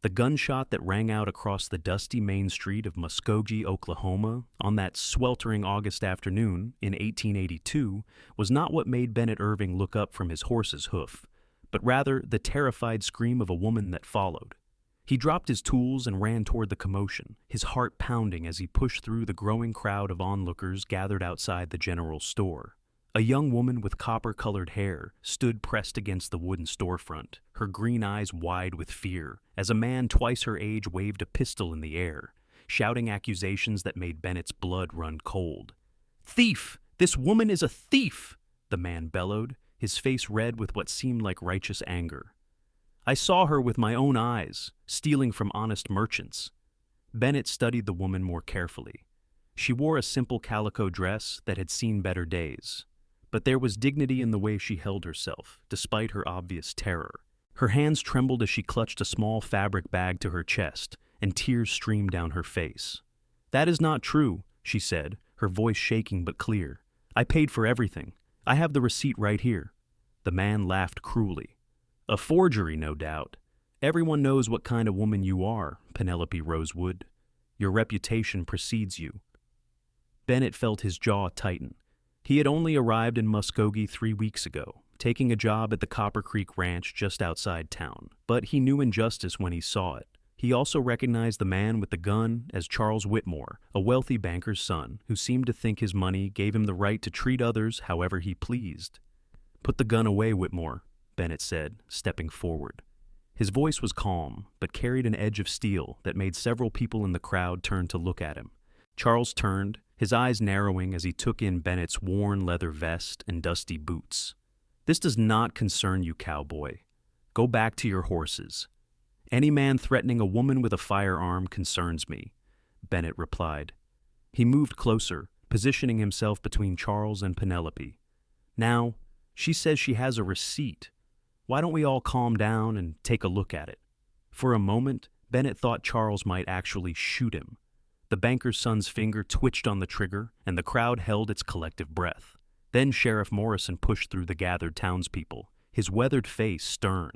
The gunshot that rang out across the dusty main street of Muskogee, Oklahoma, on that sweltering August afternoon in 1882 was not what made Bennett Irving look up from his horse's hoof, but rather the terrified scream of a woman that followed. He dropped his tools and ran toward the commotion, his heart pounding as he pushed through the growing crowd of onlookers gathered outside the general store. A young woman with copper-colored hair stood pressed against the wooden storefront, her green eyes wide with fear, as a man twice her age waved a pistol in the air, shouting accusations that made Bennett's blood run cold. "Thief! This woman is a thief!" the man bellowed, his face red with what seemed like righteous anger. "I saw her with my own eyes, stealing from honest merchants." Bennett studied the woman more carefully. She wore a simple calico dress that had seen better days. But there was dignity in the way she held herself, despite her obvious terror. Her hands trembled as she clutched a small fabric bag to her chest, and tears streamed down her face. "That is not true," she said, her voice shaking but clear. "I paid for everything. I have the receipt right here." The man laughed cruelly. "A forgery, no doubt. Everyone knows what kind of woman you are, Penelope Rosewood. Your reputation precedes you." Bennett felt his jaw tighten. He had only arrived in Muskogee 3 weeks ago, taking a job at the Copper Creek Ranch just outside town, but he knew injustice when he saw it. He also recognized the man with the gun as Charles Whitmore, a wealthy banker's son who seemed to think his money gave him the right to treat others however he pleased. "Put the gun away, Whitmore," Bennett said, stepping forward. His voice was calm, but carried an edge of steel that made several people in the crowd turn to look at him. Charles turned, his eyes narrowing as he took in Bennett's worn leather vest and dusty boots. "This does not concern you, cowboy. Go back to your horses." "Any man threatening a woman with a firearm concerns me," Bennett replied. He moved closer, positioning himself between Charles and Penelope. "Now, she says she has a receipt. Why don't we all calm down and take a look at it?" For a moment, Bennett thought Charles might actually shoot him. The banker's son's finger twitched on the trigger, and the crowd held its collective breath. Then Sheriff Morrison pushed through the gathered townspeople, his weathered face stern.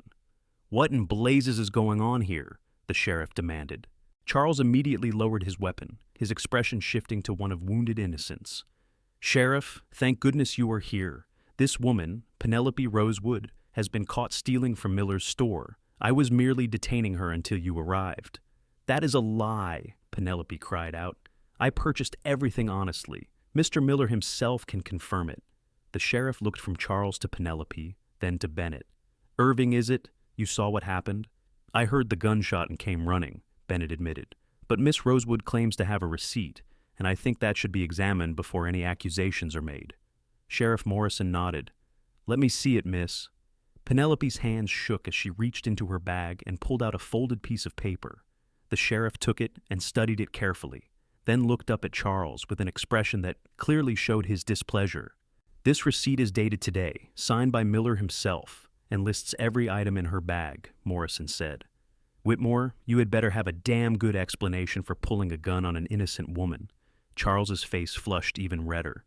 "What in blazes is going on here?" the sheriff demanded. Charles immediately lowered his weapon, his expression shifting to one of wounded innocence. "Sheriff, thank goodness you are here. This woman, Penelope Rosewood, has been caught stealing from Miller's store. I was merely detaining her until you arrived." "That is a lie," Penelope cried out. "I purchased everything honestly. Mr. Miller himself can confirm it." The sheriff looked from Charles to Penelope, then to Bennett. "Irving, is it? You saw what happened?" "I heard the gunshot and came running," Bennett admitted. "But Miss Rosewood claims to have a receipt, and I think that should be examined before any accusations are made." Sheriff Morrison nodded. "Let me see it, miss." Penelope's hands shook as she reached into her bag and pulled out a folded piece of paper. The sheriff took it and studied it carefully, then looked up at Charles with an expression that clearly showed his displeasure. "This receipt is dated today, signed by Miller himself, and lists every item in her bag," Morrison said. "Whitmore, you had better have a damn good explanation for pulling a gun on an innocent woman." Charles's face flushed even redder.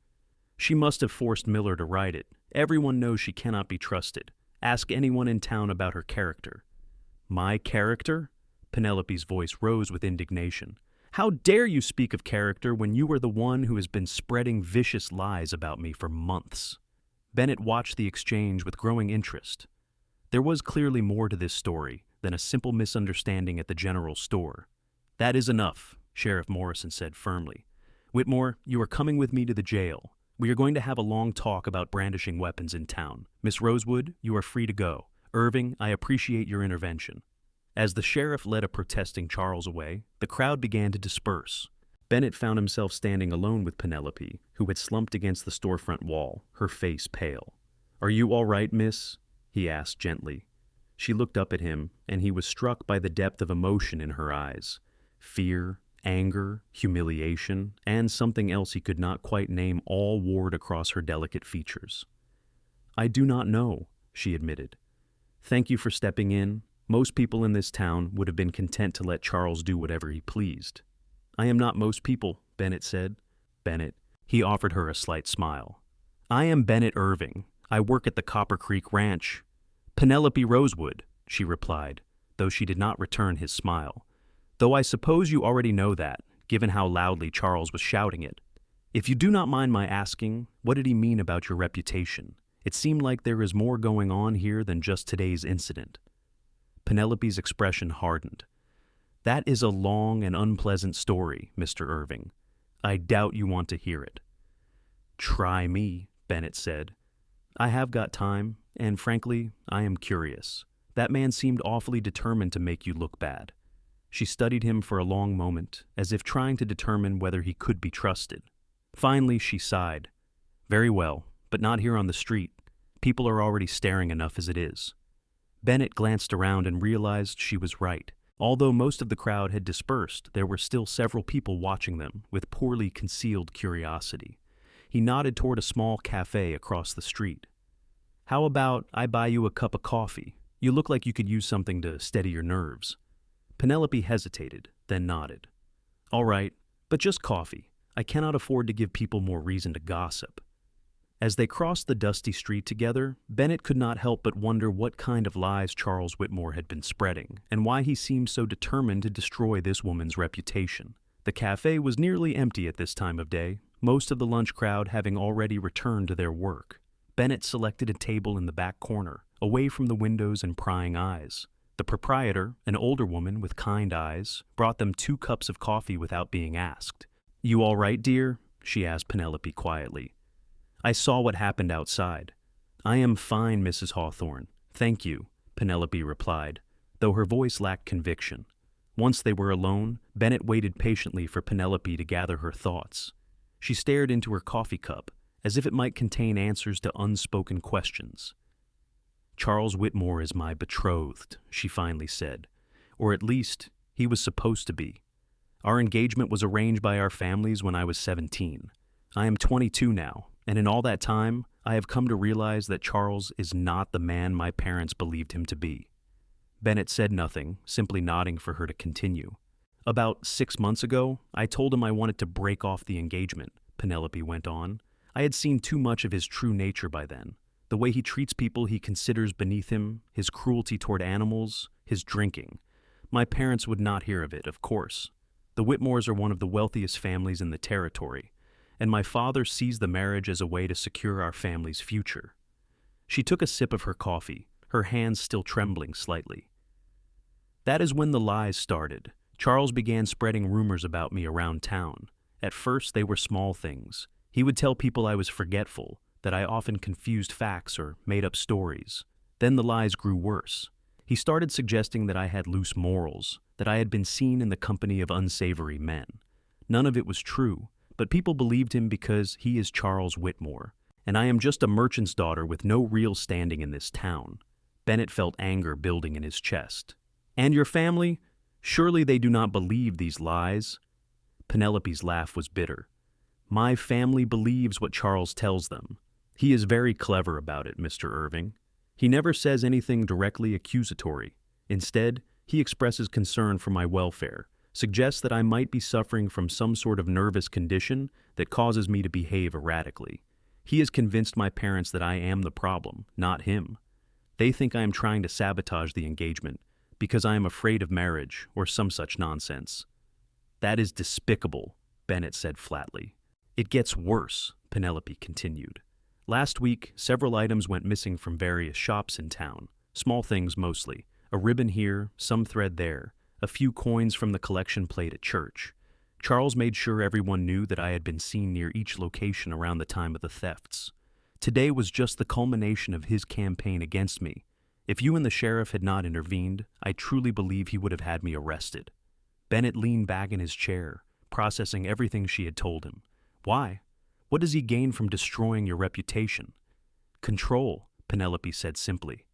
"She must have forced Miller to write it. Everyone knows she cannot be trusted. Ask anyone in town about her character." "My character?" Penelope's voice rose with indignation. "How dare you speak of character when you are the one who has been spreading vicious lies about me for months?" Bennett watched the exchange with growing interest. There was clearly more to this story than a simple misunderstanding at the general store. "That is enough," Sheriff Morrison said firmly. "Whitmore, you are coming with me to the jail. We are going to have a long talk about brandishing weapons in town. Miss Rosewood, you are free to go. Irving, I appreciate your intervention." As the sheriff led a protesting Charles away, the crowd began to disperse. Bennett found himself standing alone with Penelope, who had slumped against the storefront wall, her face pale. "Are you all right, miss?" he asked gently. She looked up at him, and he was struck by the depth of emotion in her eyes. Fear, anger, humiliation, and something else he could not quite name all warred across her delicate features. "I do not know," she admitted. "Thank you for stepping in. Most people in this town would have been content to let Charles do whatever he pleased." "I am not most people," Bennett said. "Bennett." He offered her a slight smile. "I am Bennett Irving. I work at the Copper Creek Ranch." "Penelope Rosewood," she replied. though she did not return his smile. "Though I suppose you already know that, given how loudly Charles was shouting it. If you do not mind my asking, what did he mean about your reputation? It seemed like there is more going on here than just today's incident." Penelope's expression hardened. "That is a long and unpleasant story, Mr. Irving. I doubt you want to hear it." "Try me," Bennett said. "I have got time, and frankly, I am curious. That man seemed awfully determined to make you look bad." She studied him for a long moment, as if trying to determine whether he could be trusted. Finally, she sighed. "Very well, but not here on the street. People are already staring enough as it is." Bennett glanced around and realized she was right. Although most of the crowd had dispersed, there were still several people watching them with poorly concealed curiosity. He nodded toward a small cafe across the street. "How about I buy you a cup of coffee? You look like you could use something to steady your nerves." Penelope hesitated, then nodded. "All right, but just coffee. I cannot afford to give people more reason to gossip." As they crossed the dusty street together, Bennett could not help but wonder what kind of lies Charles Whitmore had been spreading, and why he seemed so determined to destroy this woman's reputation. The cafe was nearly empty at this time of day, most of the lunch crowd having already returned to their work. Bennett selected a table in the back corner, away from the windows and prying eyes. The proprietor, an older woman with kind eyes, brought them 2 cups of coffee without being asked. "You all right, dear?" she asked Penelope quietly. "I saw what happened outside." "I am fine, Mrs. Hawthorne. Thank you," Penelope replied, though her voice lacked conviction. Once they were alone, Bennett waited patiently for Penelope to gather her thoughts. She stared into her coffee cup, as if it might contain answers to unspoken questions. "Charles Whitmore is my betrothed," she finally said. "Or at least, he was supposed to be. Our engagement was arranged by our families when I was 17. I am 22 now, and in all that time, I have come to realize that Charles is not the man my parents believed him to be." Bennett said nothing, simply nodding for her to continue. "About 6 months ago, I told him I wanted to break off the engagement," Penelope went on. "I had seen too much of his true nature by then. The way he treats people he considers beneath him, his cruelty toward animals, his drinking. My parents would not hear of it, of course. The Whitmores are one of the wealthiest families in the territory, and my father sees the marriage as a way to secure our family's future." She took a sip of her coffee, her hands still trembling slightly. "That is when the lies started. Charles began spreading rumors about me around town. At first, they were small things. He would tell people I was forgetful, that I often confused facts or made up stories. Then the lies grew worse. He started suggesting that I had loose morals, that I had been seen in the company of unsavory men. None of it was true, but people believed him because he is Charles Whitmore, and I am just a merchant's daughter with no real standing in this town." Bennett felt anger building in his chest. "And your family? Surely they do not believe these lies?" Penelope's laugh was bitter. "My family believes what Charles tells them. He is very clever about it, Mr. Irving. He never says anything directly accusatory. Instead, he expresses concern for my welfare, suggests that I might be suffering from some sort of nervous condition that causes me to behave erratically. He has convinced my parents that I am the problem, not him. They think I am trying to sabotage the engagement because I am afraid of marriage or some such nonsense." "That is despicable," Bennett said flatly. "It gets worse," Penelope continued. "Last week, several items went missing from various shops in town. Small things mostly. A ribbon here, some thread there, a few coins from the collection plate at church. Charles made sure everyone knew that I had been seen near each location around the time of the thefts. Today was just the culmination of his campaign against me. If you and the sheriff had not intervened, I truly believe he would have had me arrested." Bennett leaned back in his chair, processing everything she had told him. "Why? What does he gain from destroying your reputation?" "Control," Penelope said simply.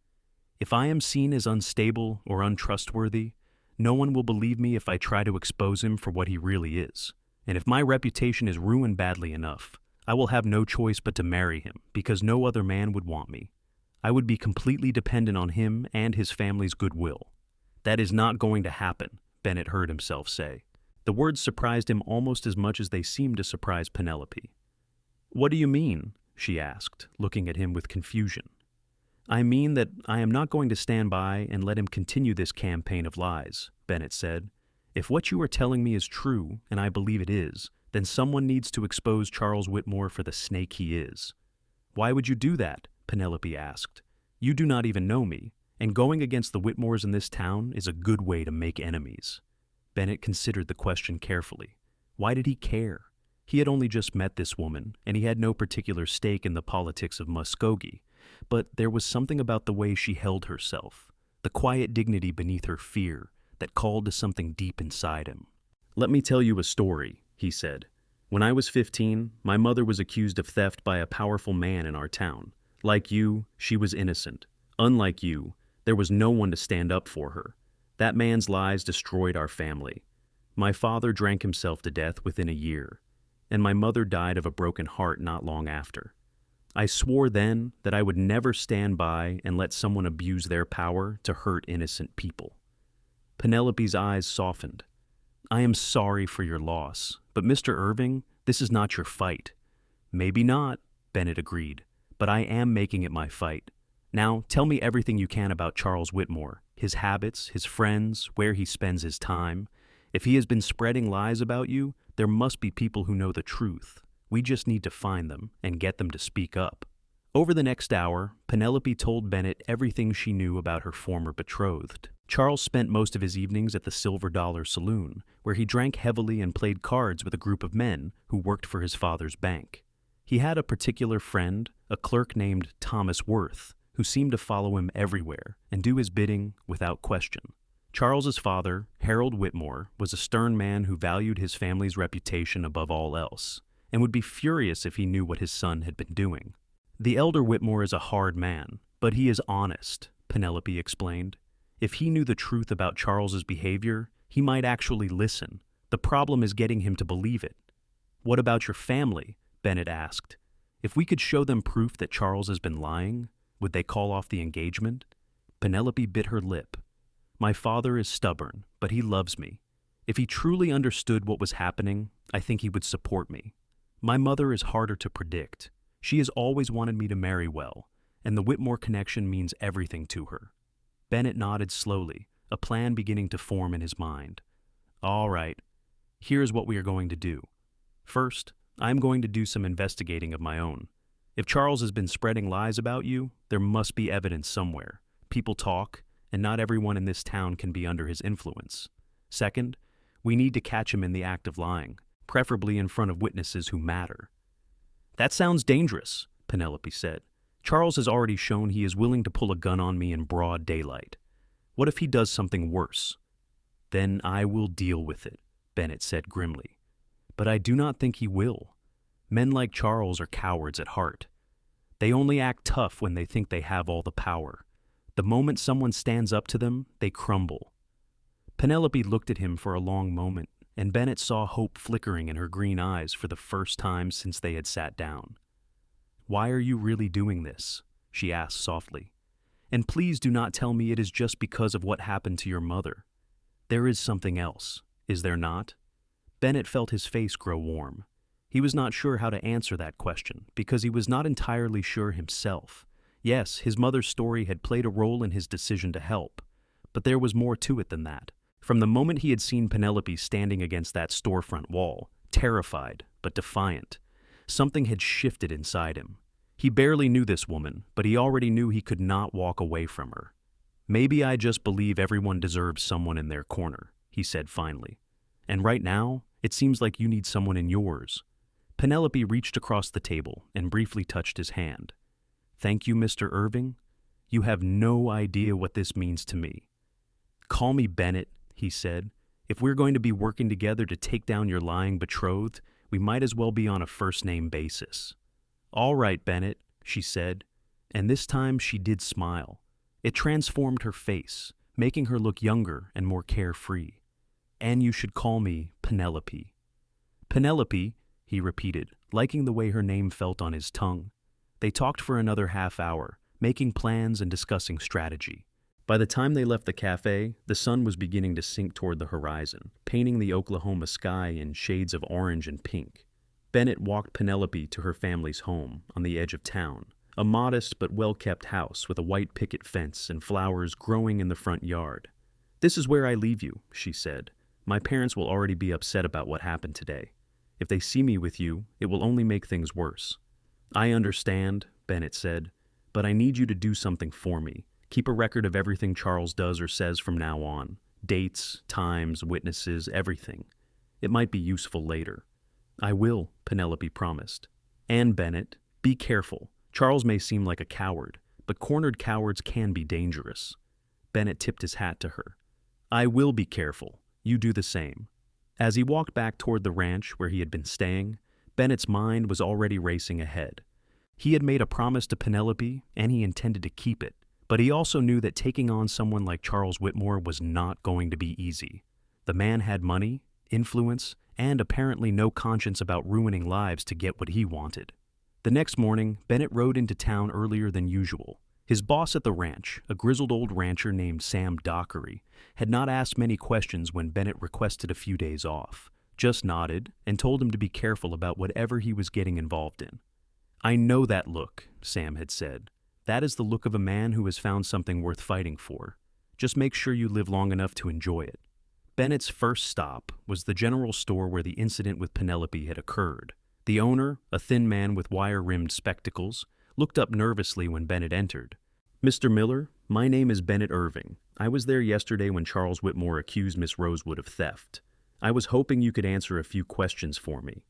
"If I am seen as unstable or untrustworthy, no one will believe me if I try to expose him for what he really is. And if my reputation is ruined badly enough, I will have no choice but to marry him, because no other man would want me. I would be completely dependent on him and his family's goodwill." "That is not going to happen," Bennett heard himself say. The words surprised him almost as much as they seemed to surprise Penelope. "What do you mean?" she asked, looking at him with confusion. I mean that I am not going to stand by and let him continue this campaign of lies, Bennett said. If what you are telling me is true, and I believe it is, then someone needs to expose Charles Whitmore for the snake he is. Why would you do that? Penelope asked. You do not even know me, and going against the Whitmores in this town is a good way to make enemies. Bennett considered the question carefully. Why did he care? He had only just met this woman, and he had no particular stake in the politics of Muskogee, but there was something about the way she held herself, the quiet dignity beneath her fear that called to something deep inside him. Let me tell you a story, he said. When I was 15, my mother was accused of theft by a powerful man in our town. Like you, she was innocent. Unlike you, there was no one to stand up for her. That man's lies destroyed our family. My father drank himself to death within a year, and my mother died of a broken heart not long after. I swore then that I would never stand by and let someone abuse their power to hurt innocent people. Penelope's eyes softened. I am sorry for your loss, but Mr. Irving, this is not your fight. Maybe not, Bennett agreed, but I am making it my fight. Now, tell me everything you can about Charles Whitmore, his habits, his friends, where he spends his time. If he has been spreading lies about you, there must be people who know the truth. We just need to find them and get them to speak up. Over the next hour, Penelope told Bennett everything she knew about her former betrothed. Charles spent most of his evenings at the Silver Dollar Saloon, where he drank heavily and played cards with a group of men who worked for his father's bank. He had a particular friend, a clerk named Thomas Worth, who seemed to follow him everywhere and do his bidding without question. Charles's father, Harold Whitmore, was a stern man who valued his family's reputation above all else, and would be furious if he knew what his son had been doing. The elder Whitmore is a hard man, but he is honest, Penelope explained. If he knew the truth about Charles's behavior, he might actually listen. The problem is getting him to believe it. What about your family? Bennett asked. If we could show them proof that Charles has been lying, would they call off the engagement? Penelope bit her lip. My father is stubborn, but he loves me. If he truly understood what was happening, I think he would support me. My mother is harder to predict. She has always wanted me to marry well, and the Whitmore connection means everything to her. Bennett nodded slowly, a plan beginning to form in his mind. All right, here's what we are going to do. First, I'm going to do some investigating of my own. If Charles has been spreading lies about you, there must be evidence somewhere. People talk, and not everyone in this town can be under his influence. Second, we need to catch him in the act of lying, preferably in front of witnesses who matter. That sounds dangerous, Penelope said. Charles has already shown he is willing to pull a gun on me in broad daylight. What if he does something worse? Then I will deal with it, Bennett said grimly. But I do not think he will. Men like Charles are cowards at heart. They only act tough when they think they have all the power. The moment someone stands up to them, they crumble. Penelope looked at him for a long moment, and Bennett saw hope flickering in her green eyes for the first time since they had sat down. Why are you really doing this? She asked softly. And please do not tell me it is just because of what happened to your mother. There is something else, is there not? Bennett felt his face grow warm. He was not sure how to answer that question because he was not entirely sure himself. Yes, his mother's story had played a role in his decision to help, but there was more to it than that. From the moment he had seen Penelope standing against that storefront wall, terrified but defiant, something had shifted inside him. He barely knew this woman, but he already knew he could not walk away from her. Maybe I just believe everyone deserves someone in their corner, he said finally. And right now, it seems like you need someone in yours. Penelope reached across the table and briefly touched his hand. Thank you, Mr. Irving. You have no idea what this means to me. Call me Bennett, he said. If we're going to be working together to take down your lying betrothed, we might as well be on a first-name basis. All right, Bennett, she said, and this time she did smile. It transformed her face, making her look younger and more carefree. And you should call me Penelope. Penelope, he repeated, liking the way her name felt on his tongue. They talked for another half hour, making plans and discussing strategy. By the time they left the cafe, the sun was beginning to sink toward the horizon, painting the Oklahoma sky in shades of orange and pink. Bennett walked Penelope to her family's home on the edge of town, a modest but well-kept house with a white picket fence and flowers growing in the front yard. "This is where I leave you," she said. "My parents will already be upset about what happened today. If they see me with you, it will only make things worse." "I understand," Bennett said, "but I need you to do something for me. Keep a record of everything Charles does or says from now on. Dates, times, witnesses, everything. It might be useful later." "I will," Penelope promised. "And Bennett, be careful. Charles may seem like a coward, but cornered cowards can be dangerous." Bennett tipped his hat to her. "I will be careful. You do the same." As he walked back toward the ranch where he had been staying, Bennett's mind was already racing ahead. He had made a promise to Penelope, and he intended to keep it, but he also knew that taking on someone like Charles Whitmore was not going to be easy. The man had money, influence, and apparently no conscience about ruining lives to get what he wanted. The next morning, Bennett rode into town earlier than usual. His boss at the ranch, a grizzled old rancher named Sam Dockery, had not asked many questions when Bennett requested a few days off, just nodded and told him to be careful about whatever he was getting involved in. "I know that look," Sam had said. "That is the look of a man who has found something worth fighting for. Just make sure you live long enough to enjoy it." Bennett's first stop was the general store where the incident with Penelope had occurred. The owner, a thin man with wire-rimmed spectacles, looked up nervously when Bennett entered. "Mr. Miller, my name is Bennett Irving. I was there yesterday when Charles Whitmore accused Miss Rosewood of theft. I was hoping you could answer a few questions for me."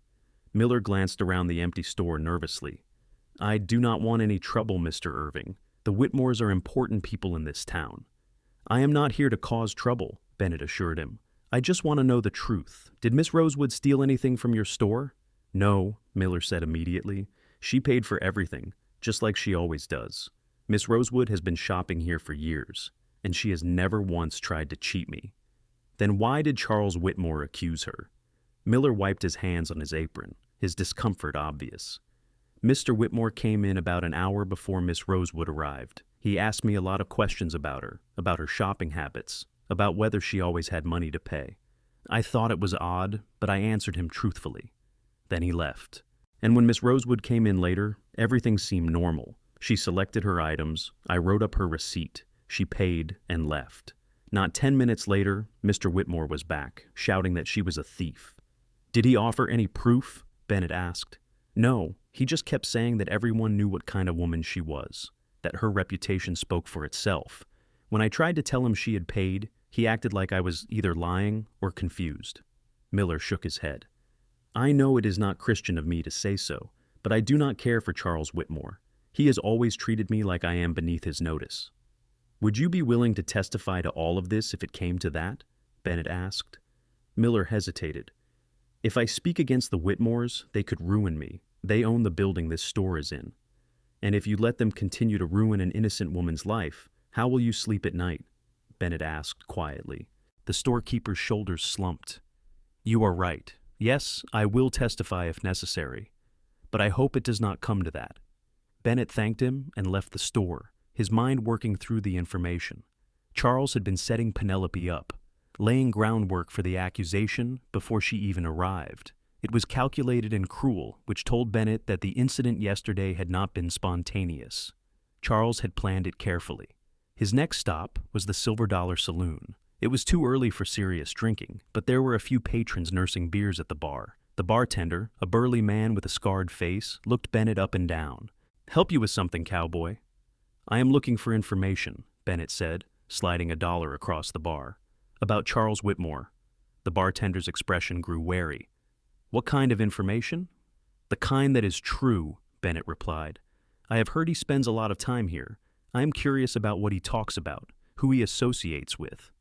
Miller glanced around the empty store nervously. "I do not want any trouble, Mr. Irving. The Whitmores are important people in this town." "I am not here to cause trouble," Bennett assured him. "I just want to know the truth. Did Miss Rosewood steal anything from your store?" "No," Miller said immediately. "She paid for everything, just like she always does. Miss Rosewood has been shopping here for years, and she has never once tried to cheat me." "Then why did Charles Whitmore accuse her?" Miller wiped his hands on his apron, his discomfort obvious. "Mr. Whitmore came in about an hour before Miss Rosewood arrived. He asked me a lot of questions about her shopping habits, about whether she always had money to pay. I thought it was odd, but I answered him truthfully. Then he left. And when Miss Rosewood came in later, everything seemed normal. She selected her items, I wrote up her receipt, she paid, and left. Not 10 minutes later, Mr. Whitmore was back, shouting that she was a thief." "Did he offer any proof?" Bennett asked. "No, he just kept saying that everyone knew what kind of woman she was, that her reputation spoke for itself. When I tried to tell him she had paid, he acted like I was either lying or confused." Miller shook his head. "I know it is not Christian of me to say so, but I do not care for Charles Whitmore. He has always treated me like I am beneath his notice." "Would you be willing to testify to all of this if it came to that?" Bennett asked. Miller hesitated. "If I speak against the Whitmores, they could ruin me. They own the building this store is in. And if you let them continue to ruin an innocent woman's life, how will you sleep at night?" Bennett asked quietly. The storekeeper's shoulders slumped. "You are right. Yes, I will testify if necessary. But I hope it does not come to that." Bennett thanked him and left the store, his mind working through the information. Charles had been setting Penelope up, laying groundwork for the accusation before she even arrived. It was calculated and cruel, which told Bennett that the incident yesterday had not been spontaneous. Charles had planned it carefully. His next stop was the Silver Dollar Saloon. It was too early for serious drinking, but there were a few patrons nursing beers at the bar. The bartender, a burly man with a scarred face, looked Bennett up and down. "Help you with something, cowboy?" "I am looking for information," Bennett said, sliding $1 across the bar. "About Charles Whitmore." The bartender's expression grew wary. "What kind of information?" "The kind that is true," Bennett replied. "I have heard he spends a lot of time here. I am curious about what he talks about, who he associates with."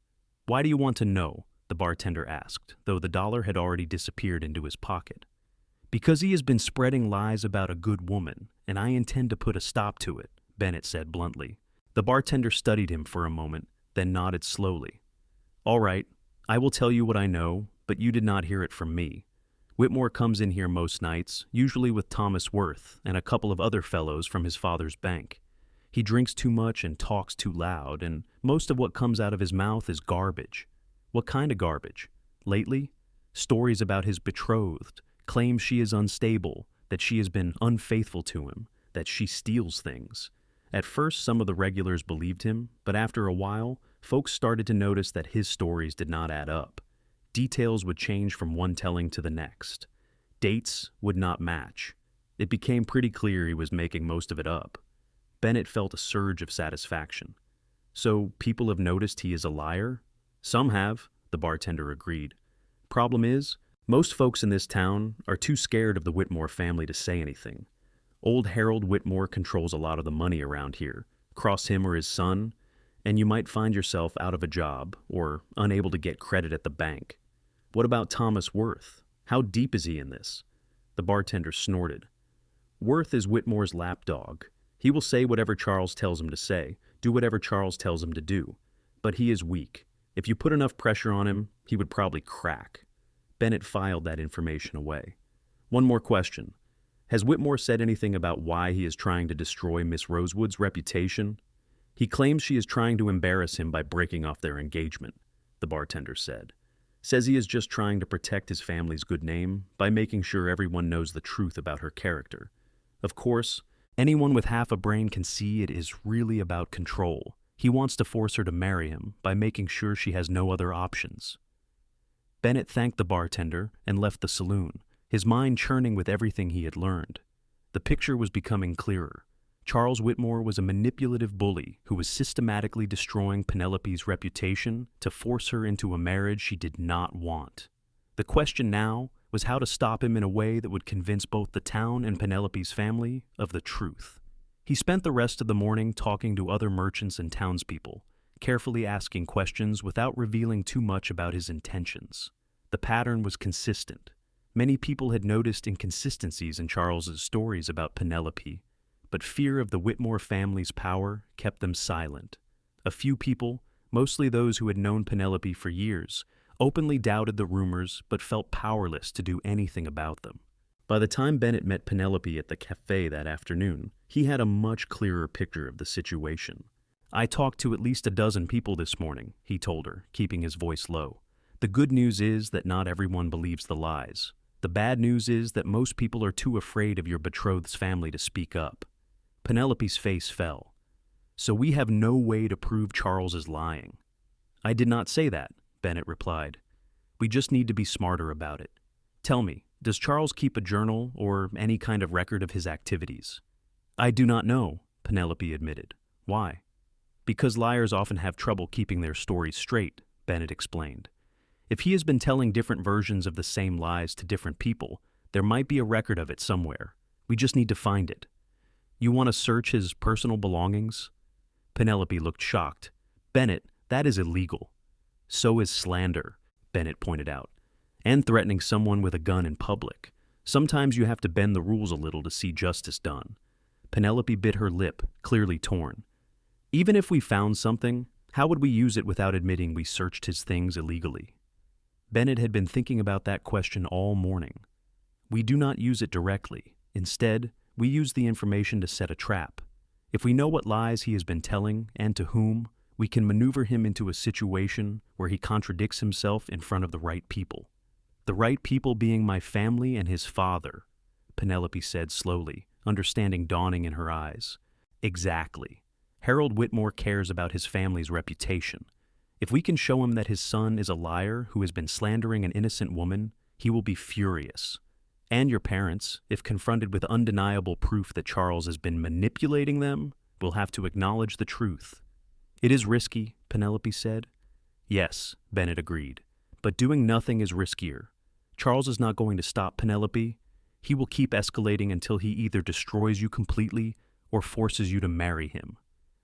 "Why do you want to know?" the bartender asked, though the $1 had already disappeared into his pocket. "Because he has been spreading lies about a good woman, and I intend to put a stop to it," Bennett said bluntly. The bartender studied him for a moment, then nodded slowly. "All right, I will tell you what I know, but you did not hear it from me. Whitmore comes in here most nights, usually with Thomas Worth and a couple of other fellows from his father's bank. He drinks too much and talks too loud, and most of what comes out of his mouth is garbage." "What kind of garbage?" "Lately, stories about his betrothed, claims she is unstable, that she has been unfaithful to him, that she steals things. At first, some of the regulars believed him, but after a while, folks started to notice that his stories did not add up. Details would change from one telling to the next. Dates would not match. It became pretty clear he was making most of it up. Bennett felt a surge of satisfaction. So, people have noticed he is a liar? Some have, the bartender agreed. Problem is, most folks in this town are too scared of the Whitmore family to say anything. Old Harold Whitmore controls a lot of the money around here. Cross him or his son, and you might find yourself out of a job or unable to get credit at the bank. What about Thomas Worth? How deep is he in this? The bartender snorted. Worth is Whitmore's lapdog. He will say whatever Charles tells him to say, do whatever Charles tells him to do. But he is weak. If you put enough pressure on him, he would probably crack. Bennett filed that information away. One more question. Has Whitmore said anything about why he is trying to destroy Miss Rosewood's reputation? He claims she is trying to embarrass him by breaking off their engagement, the bartender said. Says he is just trying to protect his family's good name by making sure everyone knows the truth about her character. Of course, anyone with half a brain can see it is really about control. He wants to force her to marry him by making sure she has no other options. Bennett thanked the bartender and left the saloon, his mind churning with everything he had learned. The picture was becoming clearer. Charles Whitmore was a manipulative bully who was systematically destroying Penelope's reputation to force her into a marriage she did not want. The question now was how to stop him in a way that would convince both the town and Penelope's family of the truth. He spent the rest of the morning talking to other merchants and townspeople, carefully asking questions without revealing too much about his intentions. The pattern was consistent. Many people had noticed inconsistencies in Charles's stories about Penelope, but fear of the Whitmore family's power kept them silent. A few people, mostly those who had known Penelope for years, openly doubted the rumors but felt powerless to do anything about them. By the time Bennett met Penelope at the cafe that afternoon, he had a much clearer picture of the situation. I talked to at least a dozen people this morning, he told her, keeping his voice low. The good news is that not everyone believes the lies. The bad news is that most people are too afraid of your betrothed's family to speak up. Penelope's face fell. So we have no way to prove Charles is lying. I did not say that, Bennett replied. We just need to be smarter about it. Tell me, does Charles keep a journal or any kind of record of his activities? I do not know, Penelope admitted. Why? Because liars often have trouble keeping their stories straight, Bennett explained. If he has been telling different versions of the same lies to different people, there might be a record of it somewhere. We just need to find it. You want to search his personal belongings? Penelope looked shocked. Bennett, that is illegal. So is slander, Bennett pointed out, and threatening someone with a gun in public. Sometimes you have to bend the rules a little to see justice done. Penelope bit her lip, clearly torn. Even if we found something, how would we use it without admitting we searched his things illegally? Bennett had been thinking about that question all morning. We do not use it directly. Instead, we use the information to set a trap. If we know what lies he has been telling and to whom, we can maneuver him into a situation where he contradicts himself in front of the right people. The right people being my family and his father, Penelope said slowly, understanding dawning in her eyes. Exactly. Harold Whitmore cares about his family's reputation. If we can show him that his son is a liar who has been slandering an innocent woman, he will be furious. And your parents, if confronted with undeniable proof that Charles has been manipulating them, will have to acknowledge the truth. It is risky, Penelope said. Yes, Bennett agreed. But doing nothing is riskier. Charles is not going to stop Penelope. He will keep escalating until he either destroys you completely or forces you to marry him.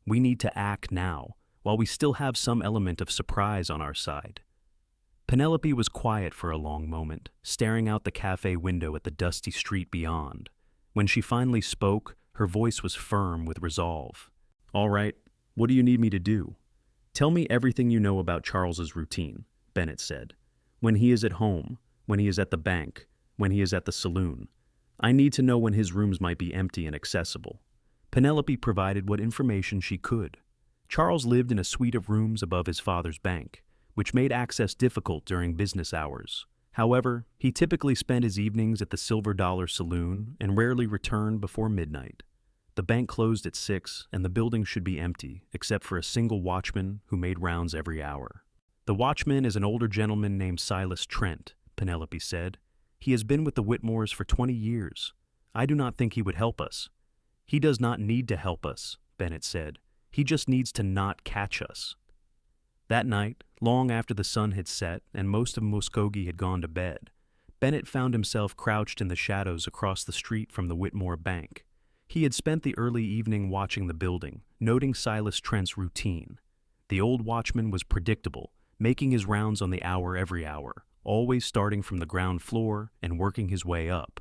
We need to act now, while we still have some element of surprise on our side. Penelope was quiet for a long moment, staring out the cafe window at the dusty street beyond. When she finally spoke, her voice was firm with resolve. All right, what do you need me to do? Tell me everything you know about Charles's routine, Bennett said. When he is at home, when he is at the bank, when he is at the saloon. I need to know when his rooms might be empty and accessible. Penelope provided what information she could. Charles lived in a suite of rooms above his father's bank, which made access difficult during business hours. However, he typically spent his evenings at the Silver Dollar Saloon and rarely returned before midnight. The bank closed at 6, and the building should be empty, except for a single watchman who made rounds every hour. The watchman is an older gentleman named Silas Trent, Penelope said. He has been with the Whitmores for 20 years. I do not think he would help us. He does not need to help us, Bennett said. He just needs to not catch us. That night, long after the sun had set and most of Muskogee had gone to bed, Bennett found himself crouched in the shadows across the street from the Whitmore Bank. He had spent the early evening watching the building, noting Silas Trent's routine. The old watchman was predictable, making his rounds on the hour every hour, always starting from the ground floor and working his way up.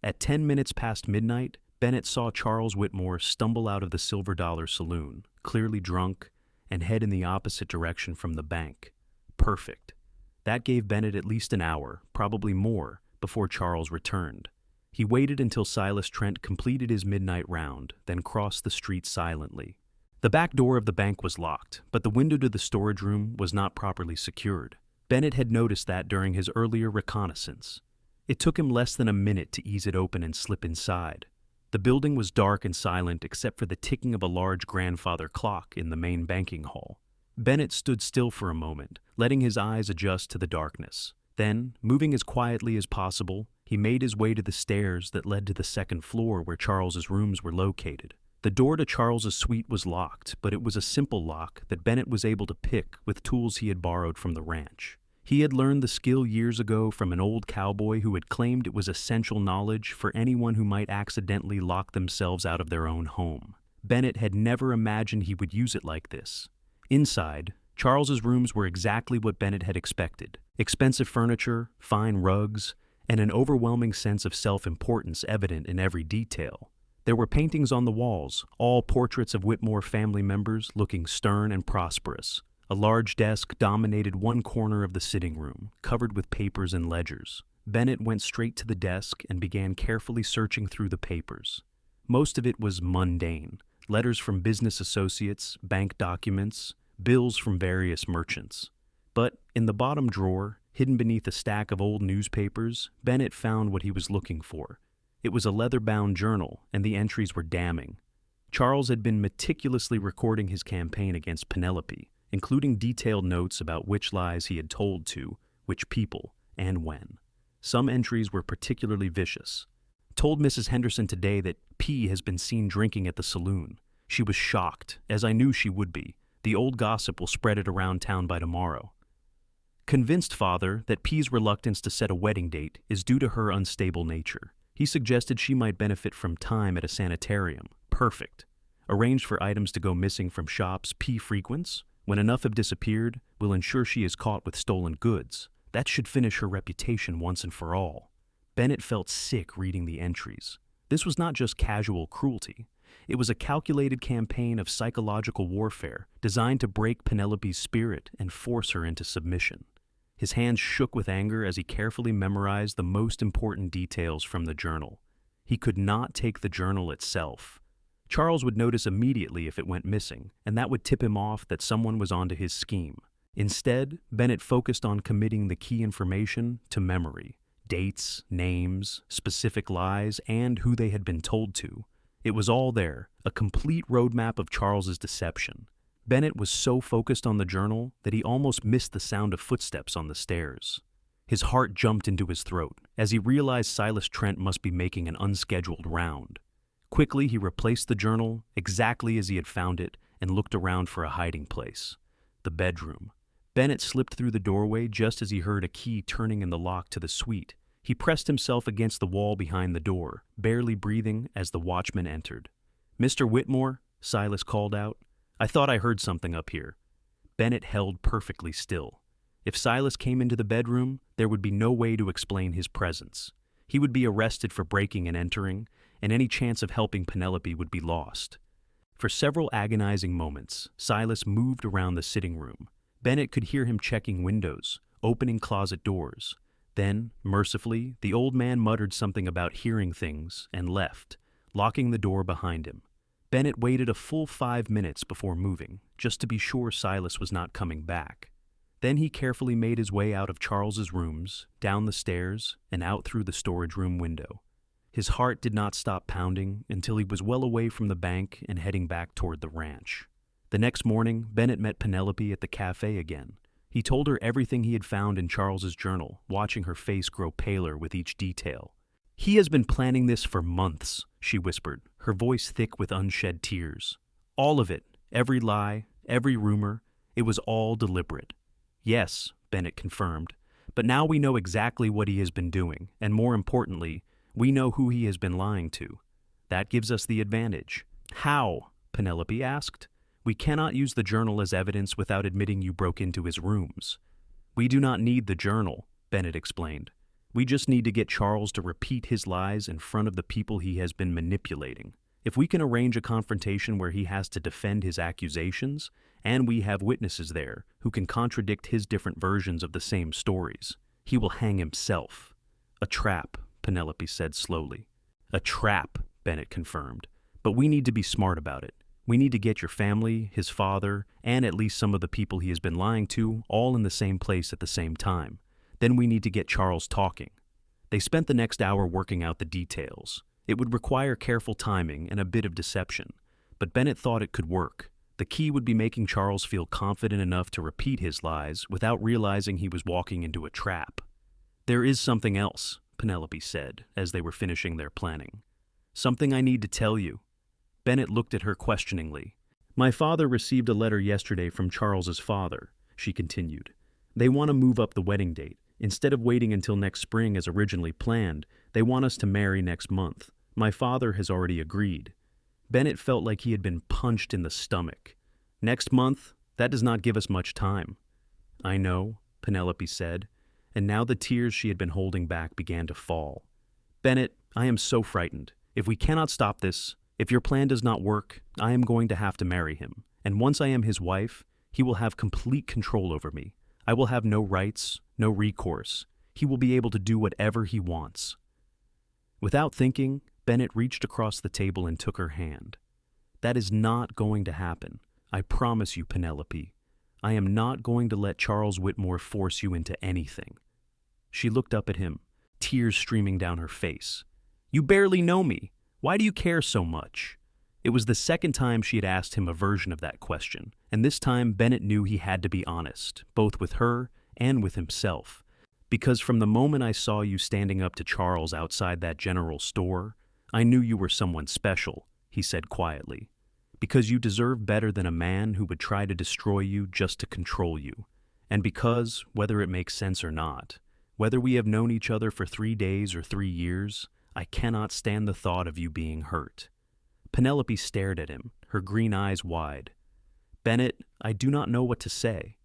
At 10 minutes past midnight, Bennett saw Charles Whitmore stumble out of the Silver Dollar Saloon, clearly drunk, and head in the opposite direction from the bank. Perfect. That gave Bennett at least an hour, probably more, before Charles returned. He waited until Silas Trent completed his midnight round, then crossed the street silently. The back door of the bank was locked, but the window to the storage room was not properly secured. Bennett had noticed that during his earlier reconnaissance. It took him less than a minute to ease it open and slip inside. The building was dark and silent except for the ticking of a large grandfather clock in the main banking hall. Bennett stood still for a moment, letting his eyes adjust to the darkness. Then, moving as quietly as possible, he made his way to the stairs that led to the second floor where Charles's rooms were located. The door to Charles's suite was locked, but it was a simple lock that Bennett was able to pick with tools he had borrowed from the ranch. He had learned the skill years ago from an old cowboy who had claimed it was essential knowledge for anyone who might accidentally lock themselves out of their own home. Bennett had never imagined he would use it like this. Inside, Charles's rooms were exactly what Bennett had expected. Expensive furniture, fine rugs, and an overwhelming sense of self-importance evident in every detail. There were paintings on the walls, all portraits of Whitmore family members looking stern and prosperous. A large desk dominated one corner of the sitting room, covered with papers and ledgers. Bennett went straight to the desk and began carefully searching through the papers. Most of it was mundane: letters from business associates, bank documents, bills from various merchants. But in the bottom drawer, hidden beneath a stack of old newspapers, Bennett found what he was looking for. It was a leather-bound journal, and the entries were damning. Charles had been meticulously recording his campaign against Penelope, including detailed notes about which lies he had told to, which people, and when. Some entries were particularly vicious. Told Mrs. Henderson today that P has been seen drinking at the saloon. She was shocked, as I knew she would be. The old gossip will spread it around town by tomorrow. Convinced father that P's reluctance to set a wedding date is due to her unstable nature. He suggested she might benefit from time at a sanitarium. Perfect. Arranged for items to go missing from shops P frequents. When enough have disappeared, we'll ensure she is caught with stolen goods. That should finish her reputation once and for all. Bennett felt sick reading the entries. This was not just casual cruelty. It was a calculated campaign of psychological warfare designed to break Penelope's spirit and force her into submission. His hands shook with anger as he carefully memorized the most important details from the journal. He could not take the journal itself. Charles would notice immediately if it went missing, and that would tip him off that someone was onto his scheme. Instead, Bennett focused on committing the key information to memory: dates, names, specific lies, and who they had been told to. It was all there, a complete roadmap of Charles's deception. Bennett was so focused on the journal that he almost missed the sound of footsteps on the stairs. His heart jumped into his throat as he realized Silas Trent must be making an unscheduled round. Quickly, he replaced the journal exactly as he had found it and looked around for a hiding place. The bedroom. Bennett slipped through the doorway just as he heard a key turning in the lock to the suite. He pressed himself against the wall behind the door, barely breathing as the watchman entered. "Mr. Whitmore," Silas called out. "I thought I heard something up here." Bennett held perfectly still. If Silas came into the bedroom, there would be no way to explain his presence. He would be arrested for breaking and entering, and any chance of helping Penelope would be lost. For several agonizing moments, Silas moved around the sitting room. Bennett could hear him checking windows, opening closet doors. Then, mercifully, the old man muttered something about hearing things and left, locking the door behind him. Bennett waited a full 5 minutes before moving, just to be sure Silas was not coming back. Then he carefully made his way out of Charles's rooms, down the stairs, and out through the storage room window. His heart did not stop pounding until he was well away from the bank and heading back toward the ranch. The next morning, Bennett met Penelope at the cafe again. He told her everything he had found in Charles's journal, watching her face grow paler with each detail. "He has been planning this for months," she whispered, her voice thick with unshed tears. "All of it, every lie, every rumor, it was all deliberate." "Yes," Bennett confirmed, "but now we know exactly what he has been doing, and more importantly, we know who he has been lying to. That gives us the advantage." "How?" Penelope asked. "We cannot use the journal as evidence without admitting you broke into his rooms." "We do not need the journal," Bennett explained. "We just need to get Charles to repeat his lies in front of the people he has been manipulating. If we can arrange a confrontation where he has to defend his accusations, and we have witnesses there who can contradict his different versions of the same stories, he will hang himself." "A trap," Penelope said slowly. "A trap," Bennett confirmed. "But we need to be smart about it. We need to get your family, his father, and at least some of the people he has been lying to all in the same place at the same time. Then we need to get Charles talking." They spent the next hour working out the details. It would require careful timing and a bit of deception, but Bennett thought it could work. The key would be making Charles feel confident enough to repeat his lies without realizing he was walking into a trap. "There is something else," Penelope said as they were finishing their planning. "Something I need to tell you." Bennett looked at her questioningly. "My father received a letter yesterday from Charles's father," she continued. "They want to move up the wedding date. Instead of waiting until next spring as originally planned, they want us to marry next month. My father has already agreed." Bennett felt like he had been punched in the stomach. "Next month? That does not give us much time." "I know," Penelope said, and now the tears she had been holding back began to fall. "Bennett, I am so frightened. If we cannot stop this, if your plan does not work, I am going to have to marry him, and once I am his wife, he will have complete control over me. I will have no rights, no recourse. He will be able to do whatever he wants." Without thinking, Bennett reached across the table and took her hand. "That is not going to happen. I promise you, Penelope. I am not going to let Charles Whitmore force you into anything." She looked up at him, tears streaming down her face. "You barely know me. Why do you care so much?" It was the second time she had asked him a version of that question, and this time Bennett knew he had to be honest, both with her and with himself. "Because from the moment I saw you standing up to Charles outside that general store, I knew you were someone special," he said quietly. "Because you deserve better than a man who would try to destroy you just to control you. And because, whether it makes sense or not, whether we have known each other for 3 days or 3 years, I cannot stand the thought of you being hurt." Penelope stared at him, her green eyes wide. "Bennett, I do not know what to say."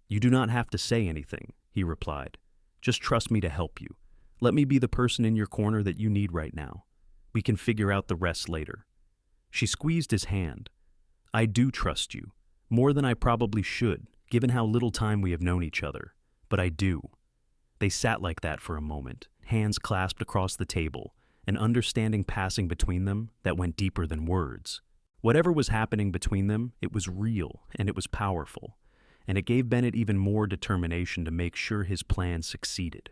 "You do not have to say anything," he replied. "Just trust me to help you. Let me be the person in your corner that you need right now. We can figure out the rest later." She squeezed his hand. "I do trust you, more than I probably should, given how little time we have known each other, but I do." They sat like that for a moment, hands clasped across the table, an understanding passing between them that went deeper than words. Whatever was happening between them, it was real and it was powerful, and it gave Bennett even more determination to make sure his plan succeeded.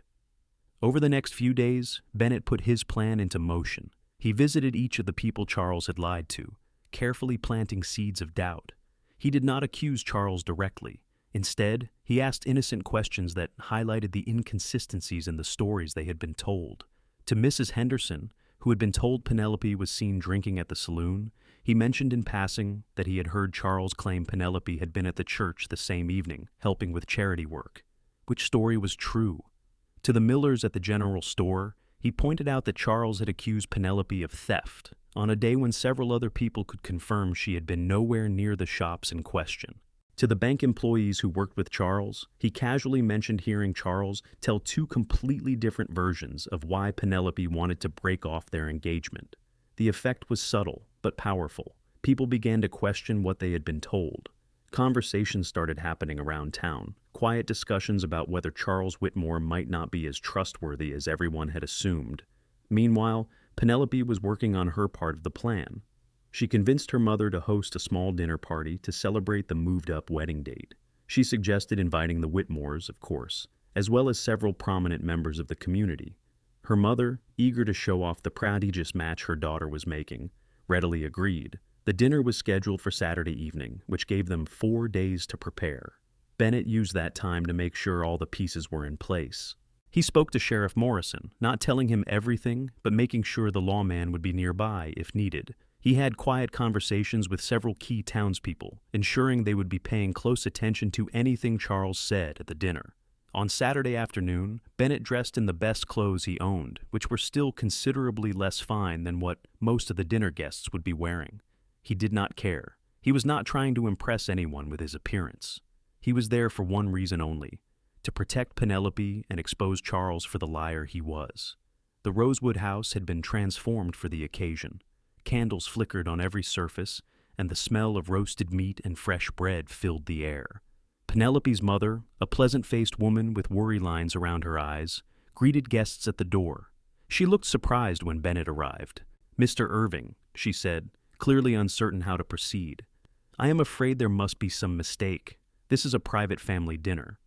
Over the next few days, Bennett put his plan into motion. He visited each of the people Charles had lied to, carefully planting seeds of doubt. He did not accuse Charles directly. Instead, he asked innocent questions that highlighted the inconsistencies in the stories they had been told. To Mrs. Henderson, who had been told Penelope was seen drinking at the saloon, he mentioned in passing that he had heard Charles claim Penelope had been at the church the same evening, helping with charity work. Which story was true? To the Millers at the general store, he pointed out that Charles had accused Penelope of theft on a day when several other people could confirm she had been nowhere near the shops in question. To the bank employees who worked with Charles, he casually mentioned hearing Charles tell 2 completely different versions of why Penelope wanted to break off their engagement. The effect was subtle, but powerful. People began to question what they had been told. Conversations started happening around town, quiet discussions about whether Charles Whitmore might not be as trustworthy as everyone had assumed. Meanwhile, Penelope was working on her part of the plan. She convinced her mother to host a small dinner party to celebrate the moved-up wedding date. She suggested inviting the Whitmores, of course, as well as several prominent members of the community. Her mother, eager to show off the prodigious match her daughter was making, readily agreed. The dinner was scheduled for Saturday evening, which gave them 4 days to prepare. Bennett used that time to make sure all the pieces were in place. He spoke to Sheriff Morrison, not telling him everything, but making sure the lawman would be nearby if needed. He had quiet conversations with several key townspeople, ensuring they would be paying close attention to anything Charles said at the dinner. On Saturday afternoon, Bennett dressed in the best clothes he owned, which were still considerably less fine than what most of the dinner guests would be wearing. He did not care. He was not trying to impress anyone with his appearance. He was there for one reason only: to protect Penelope and expose Charles for the liar he was. The Rosewood house had been transformed for the occasion. Candles flickered on every surface, and the smell of roasted meat and fresh bread filled the air. Penelope's mother, a pleasant-faced woman with worry lines around her eyes, greeted guests at the door. She looked surprised when Bennett arrived. "Mr. Irving," she said, clearly uncertain how to proceed. "I am afraid there must be some mistake. This is a private family dinner."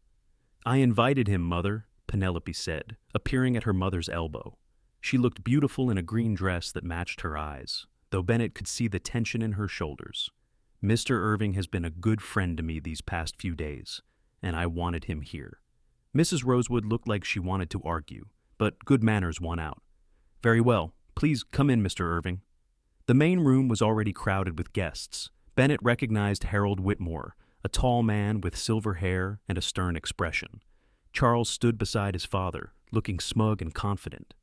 "I invited him, Mother," Penelope said, appearing at her mother's elbow. She looked beautiful in a green dress that matched her eyes, though Bennett could see the tension in her shoulders. "Mr. Irving has been a good friend to me these past few days, and I wanted him here." Mrs. Rosewood looked like she wanted to argue, but good manners won out. "Very well. Please come in, Mr. Irving." The main room was already crowded with guests. Bennett recognized Harold Whitmore, a tall man with silver hair and a stern expression. Charles stood beside his father, looking smug and confident.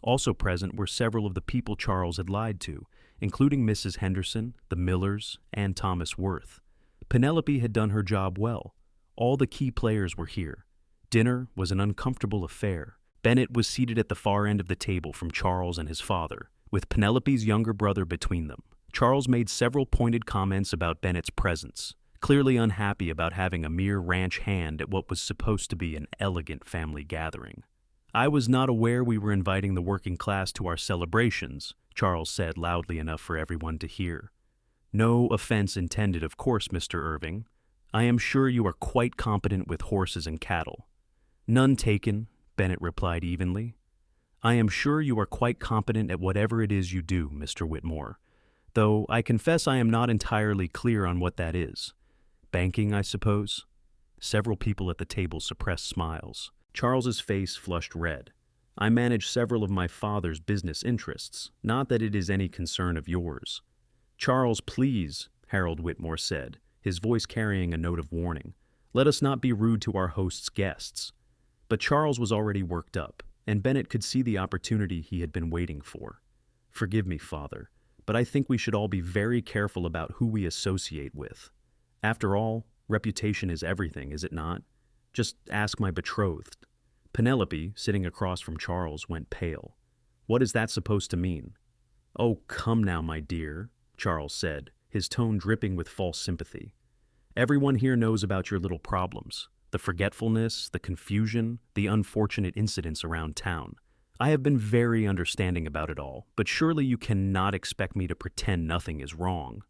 Also present were several of the people Charles had lied to, including Mrs. Henderson, the Millers, and Thomas Worth. Penelope had done her job well. All the key players were here. Dinner was an uncomfortable affair. Bennett was seated at the far end of the table from Charles and his father, with Penelope's younger brother between them. Charles made several pointed comments about Bennett's presence, clearly unhappy about having a mere ranch hand at what was supposed to be an elegant family gathering. "I was not aware we were inviting the working class to our celebrations," Charles said loudly enough for everyone to hear. "No offense intended, of course, Mr. Irving. I am sure you are quite competent with horses and cattle." "None taken," Bennett replied evenly. "I am sure you are quite competent at whatever it is you do, Mr. Whitmore, though I confess I am not entirely clear on what that is. Banking, I suppose?" Several people at the table suppressed smiles. Charles's face flushed red. "I manage several of my father's business interests, not that it is any concern of yours." "Charles, please," Harold Whitmore said, his voice carrying a note of warning. "Let us not be rude to our host's guests." But Charles was already worked up, and Bennett could see the opportunity he had been waiting for. "Forgive me, Father, but I think we should all be very careful about who we associate with. After all, reputation is everything, is it not? Just ask my betrothed." Penelope, sitting across from Charles, went pale. "What is that supposed to mean?" "Oh, come now, my dear," Charles said, his tone dripping with false sympathy. "Everyone here knows about your little problems, the forgetfulness, the confusion, the unfortunate incidents around town. I have been very understanding about it all, but surely you cannot expect me to pretend nothing is wrong.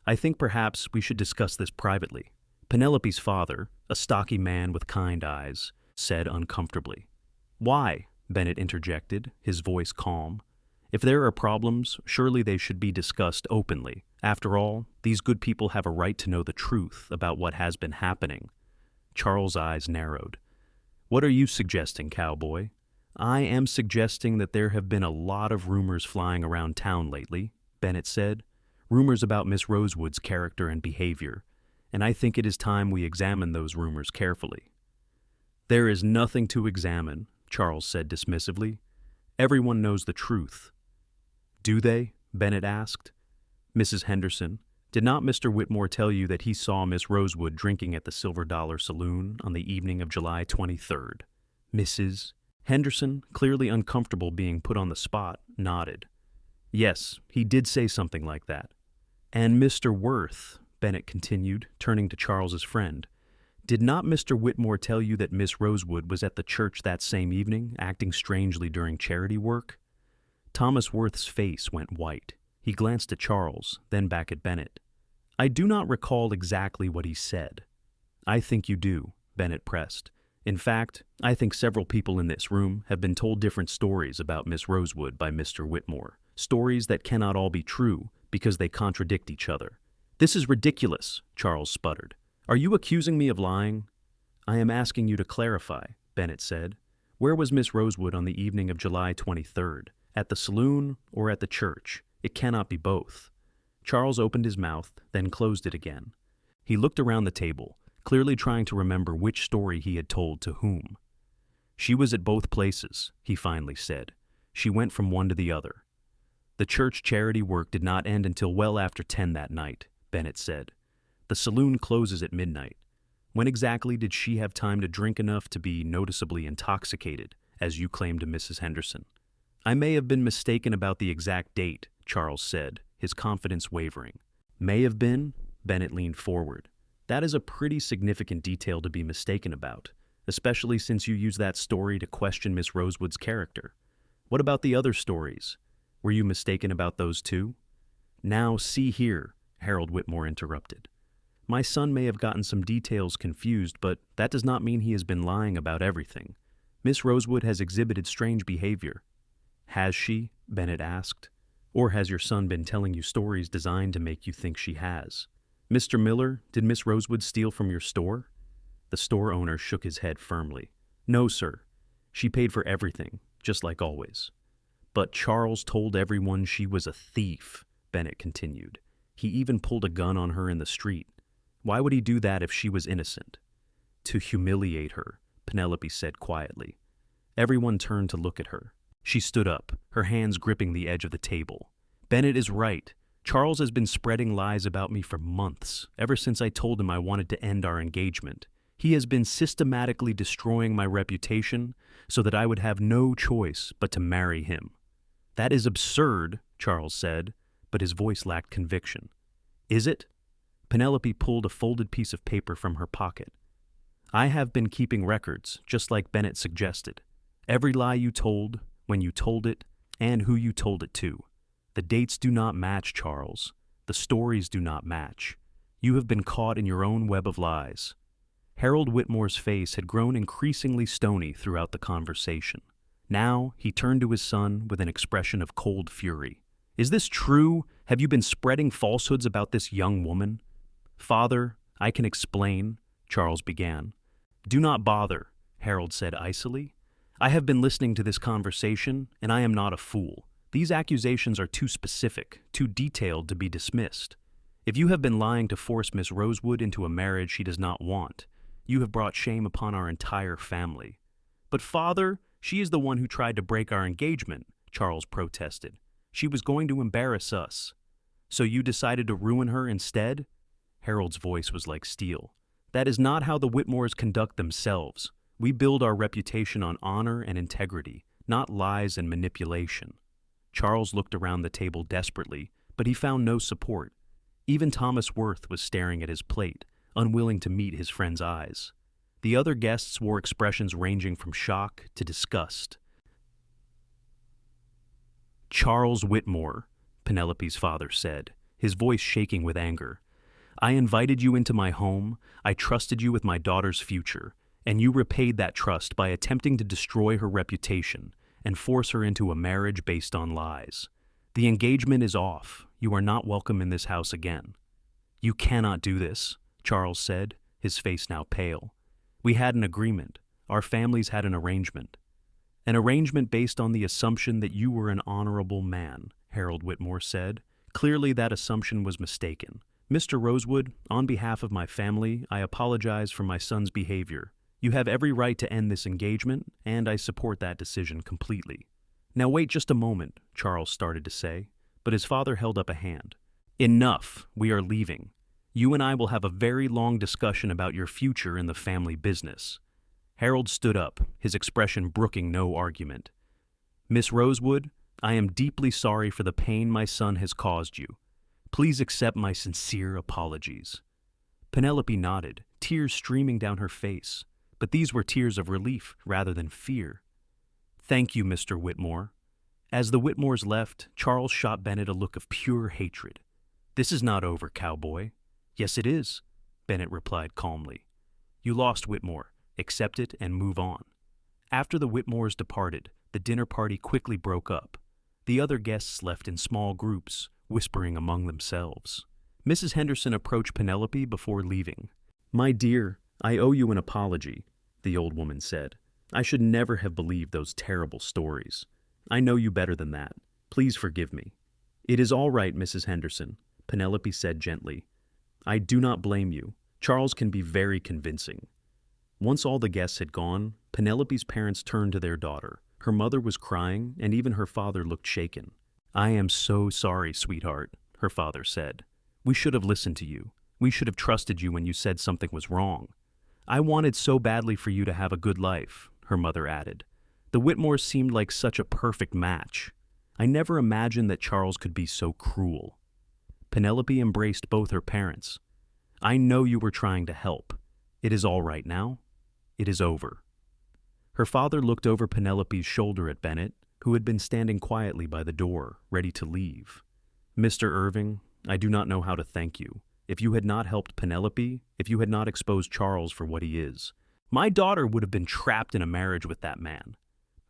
I think perhaps we should discuss this privately." Penelope's father, a stocky man with kind eyes, said uncomfortably. "Why?" Bennett interjected, his voice calm. "If there are problems, surely they should be discussed openly. After all, these good people have a right to know the truth about what has been happening." Charles' eyes narrowed. "What are you suggesting, Cowboy?" "I am suggesting that there have been a lot of rumors flying around town lately," Bennett said. "Rumors about Miss Rosewood's character and behavior, and I think it is time we examine those rumors carefully." "There is nothing to examine," Charles said dismissively. "Everyone knows the truth." "Do they?" Bennett asked. "Mrs. Henderson, did not Mr. Whitmore tell you that he saw Miss Rosewood drinking at the Silver Dollar Saloon on the evening of July 23rd? Mrs. Henderson, clearly uncomfortable being put on the spot, nodded. "Yes, he did say something like that." "And Mr. Worth," Bennett continued, turning to Charles's friend, "did not Mr. Whitmore tell you that Miss Rosewood was at the church that same evening, acting strangely during charity work?" Thomas Worth's face went white. He glanced at Charles, then back at Bennett. "I do not recall exactly what he said." "I think you do," Bennett pressed. In fact, I think several people in this room have been told different stories about Miss Rosewood by Mr. Whitmore, stories that cannot all be true because they contradict each other. This is ridiculous, Charles sputtered. Are you accusing me of lying? I am asking you to clarify, Bennett said. Where was Miss Rosewood on the evening of July 23rd? At the saloon or at the church? It cannot be both. Charles opened his mouth, then closed it again. He looked around the table, clearly trying to remember which story he had told to whom. She was at both places, he finally said. She went from one to the other. The church charity work did not end until well after 10 that night, Bennett said. The saloon closes at midnight. When exactly did she have time to drink enough to be noticeably intoxicated, as you claimed to Mrs. Henderson? I may have been mistaken about the exact date, Charles said, his confidence wavering. May have been? Bennett leaned forward. That is a pretty significant detail to be mistaken about, especially since you used that story to question Miss Rosewood's character. What about the other stories? Were you mistaken about those too? Now, see here, Harold Whitmore interrupted. My son may have gotten some details confused, but that does not mean he has been lying about everything. Miss Rosewood has exhibited strange behavior. Has she? Bennett asked. Or has your son been telling you stories designed to make you think she has? Mr. Miller, did Miss Rosewood steal from your store? The store owner shook his head firmly. No, sir. She paid for everything, just like always. But Charles told everyone she was a thief, Bennett continued. He even pulled a gun on her in the street. Why would he do that if she was innocent? To humiliate her, Penelope said quietly. Everyone turned to look at her. She stood up, her hands gripping the edge of the table. Bennett is right. Charles has been spreading lies about me for months, ever since I told him I wanted to end our engagement. He has been systematically destroying my reputation so that I would have no choice but to marry him. That is absurd, Charles said, but his voice lacked conviction. Is it? Penelope pulled a folded piece of paper from her pocket. I have been keeping records, just like Bennett suggested. Every lie you told, when you told it, and who you told it to. The dates do not match, Charles. The stories do not match. You have been caught in your own web of lies. Harold Whitmore's face had grown increasingly stony throughout the conversation. Now he turned to his son with an expression of cold fury. Is this true? Have you been spreading falsehoods about this young woman? Father, I can explain, Charles began. Do not bother, Harold said icily. I have been listening to this conversation, and I am not a fool. These accusations are too specific, too detailed to be dismissed. If you have been lying to force Miss Rosewood into a marriage she does not want, you have brought shame upon our entire family. But Father, she is the one who tried to break our engagement, Charles protested. She was going to embarrass us. So you decided to ruin her instead? Harold's voice was like steel. That is not how the Whitmores conduct themselves. We build our reputation on honor and integrity, not lies and manipulation. Charles looked around the table desperately, but he found no support. Even Thomas Worth was staring at his plate, unwilling to meet his friend's eyes. The other guests wore expressions ranging from shock to disgust. Charles Whitmore, Penelope's father said, his voice shaking with anger. I invited you into my home, I trusted you with my daughter's future, and you repaid that trust by attempting to destroy her reputation and force her into a marriage based on lies. The engagement is off. You are not welcome in this house again. You cannot do this, Charles said, his face now pale. We had an agreement. Our families had an arrangement. An arrangement based on the assumption that you were an honorable man, Harold Whitmore said. Clearly that assumption was mistaken. Mr. Rosewood, on behalf of my family, I apologize for my son's behavior. You have every right to end this engagement, and I support that decision completely. Now wait just a moment, Charles started to say, but his father held up a hand. Enough, we are leaving. You and I will have a very long discussion about your future in the family business. Harold stood up, his expression brooking no argument. Miss Rosewood, I am deeply sorry for the pain my son has caused you. Please accept my sincere apologies. Penelope nodded, tears streaming down her face, but these were tears of relief rather than fear. Thank you, Mr. Whitmore. As the Whitmores left, Charles shot Bennett a look of pure hatred. This is not over, Cowboy. Yes, it is, Bennett replied calmly. You lost, Whitmore. accept it, and move on. After the Whitmores departed, the dinner party quickly broke up. The other guests left in small groups, whispering among themselves. Mrs. Henderson approached Penelope before leaving. "My dear, I owe you an apology," the old woman said. "I should never have believed those terrible stories. I know you better than that. Please forgive me." "It is all right, Mrs. Henderson," Penelope said gently. "I do not blame you. Charles can be very convincing." Once all the guests had gone, Penelope's parents turned to their daughter. Her mother was crying, and even her father looked shaken. "I am so sorry, sweetheart," her father said. "We should have listened to you. We should have trusted you when you said something was wrong." "I wanted so badly for you to have a good life," her mother added. "The Whitmores seemed like such a perfect match. I never imagined that Charles could be so cruel." Penelope embraced both her parents. "I know you were trying to help. It is all right now. It is over." Her father looked over Penelope's shoulder at Bennett, who had been standing quietly by the door, ready to leave. "Mr. Irving, I do not know how to thank you. If you had not helped Penelope, if you had not exposed Charles for what he is, my daughter would have been trapped in a marriage with that man."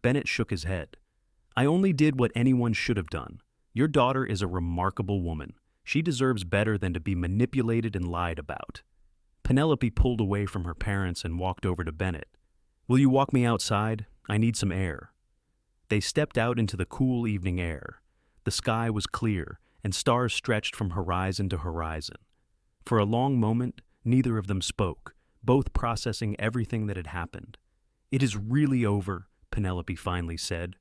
Bennett shook his head. "I only did what anyone should have done. Your daughter is a remarkable woman. She deserves better than to be manipulated and lied about." Penelope pulled away from her parents and walked over to Bennett. "Will you walk me outside? I need some air." They stepped out into the cool evening air. The sky was clear, and stars stretched from horizon to horizon. For a long moment, neither of them spoke, both processing everything that had happened. "It is really over," Penelope finally said.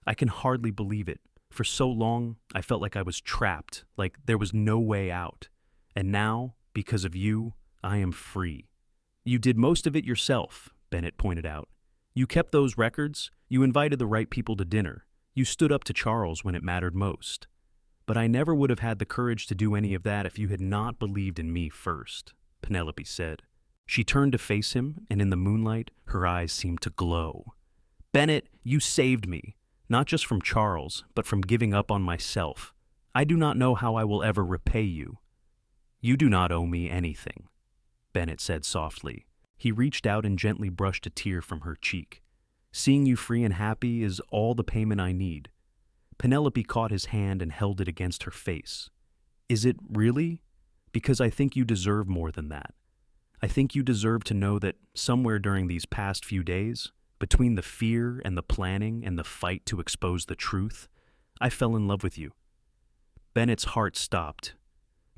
"I can hardly believe it. For so long, I felt like I was trapped, like there was no way out. And now, because of you, I am free." "You did most of it yourself," Bennett pointed out. "You kept those records, you invited the right people to dinner, you stood up to Charles when it mattered most. But I never would have had the courage to do any of that if you had not believed in me first," Penelope said. She turned to face him, and in the moonlight, her eyes seemed to glow. "Bennett, you saved me, not just from Charles, but from giving up on myself. I do not know how I will ever repay you." "You do not owe me anything," Bennett said softly. He reached out and gently brushed a tear from her cheek. "Seeing you free and happy is all the payment I need." Penelope caught his hand and held it against her face. "Is it really? Because I think you deserve more than that. I think you deserve to know that somewhere during these past few days, between the fear and the planning and the fight to expose the truth, I fell in love with you." Bennett's heart stopped.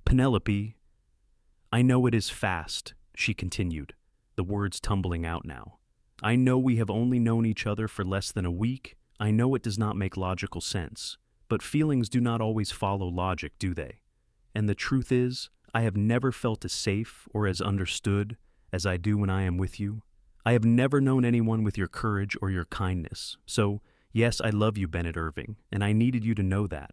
"Penelope, I know it is fast," she continued, the words tumbling out now. "I know we have only known each other for less than a week. I know it does not make logical sense, but feelings do not always follow logic, do they? And the truth is, I have never felt as safe or as understood as I do when I am with you. I have never known anyone with your courage or your kindness. So, yes, I love you, Bennett Irving, and I needed you to know that."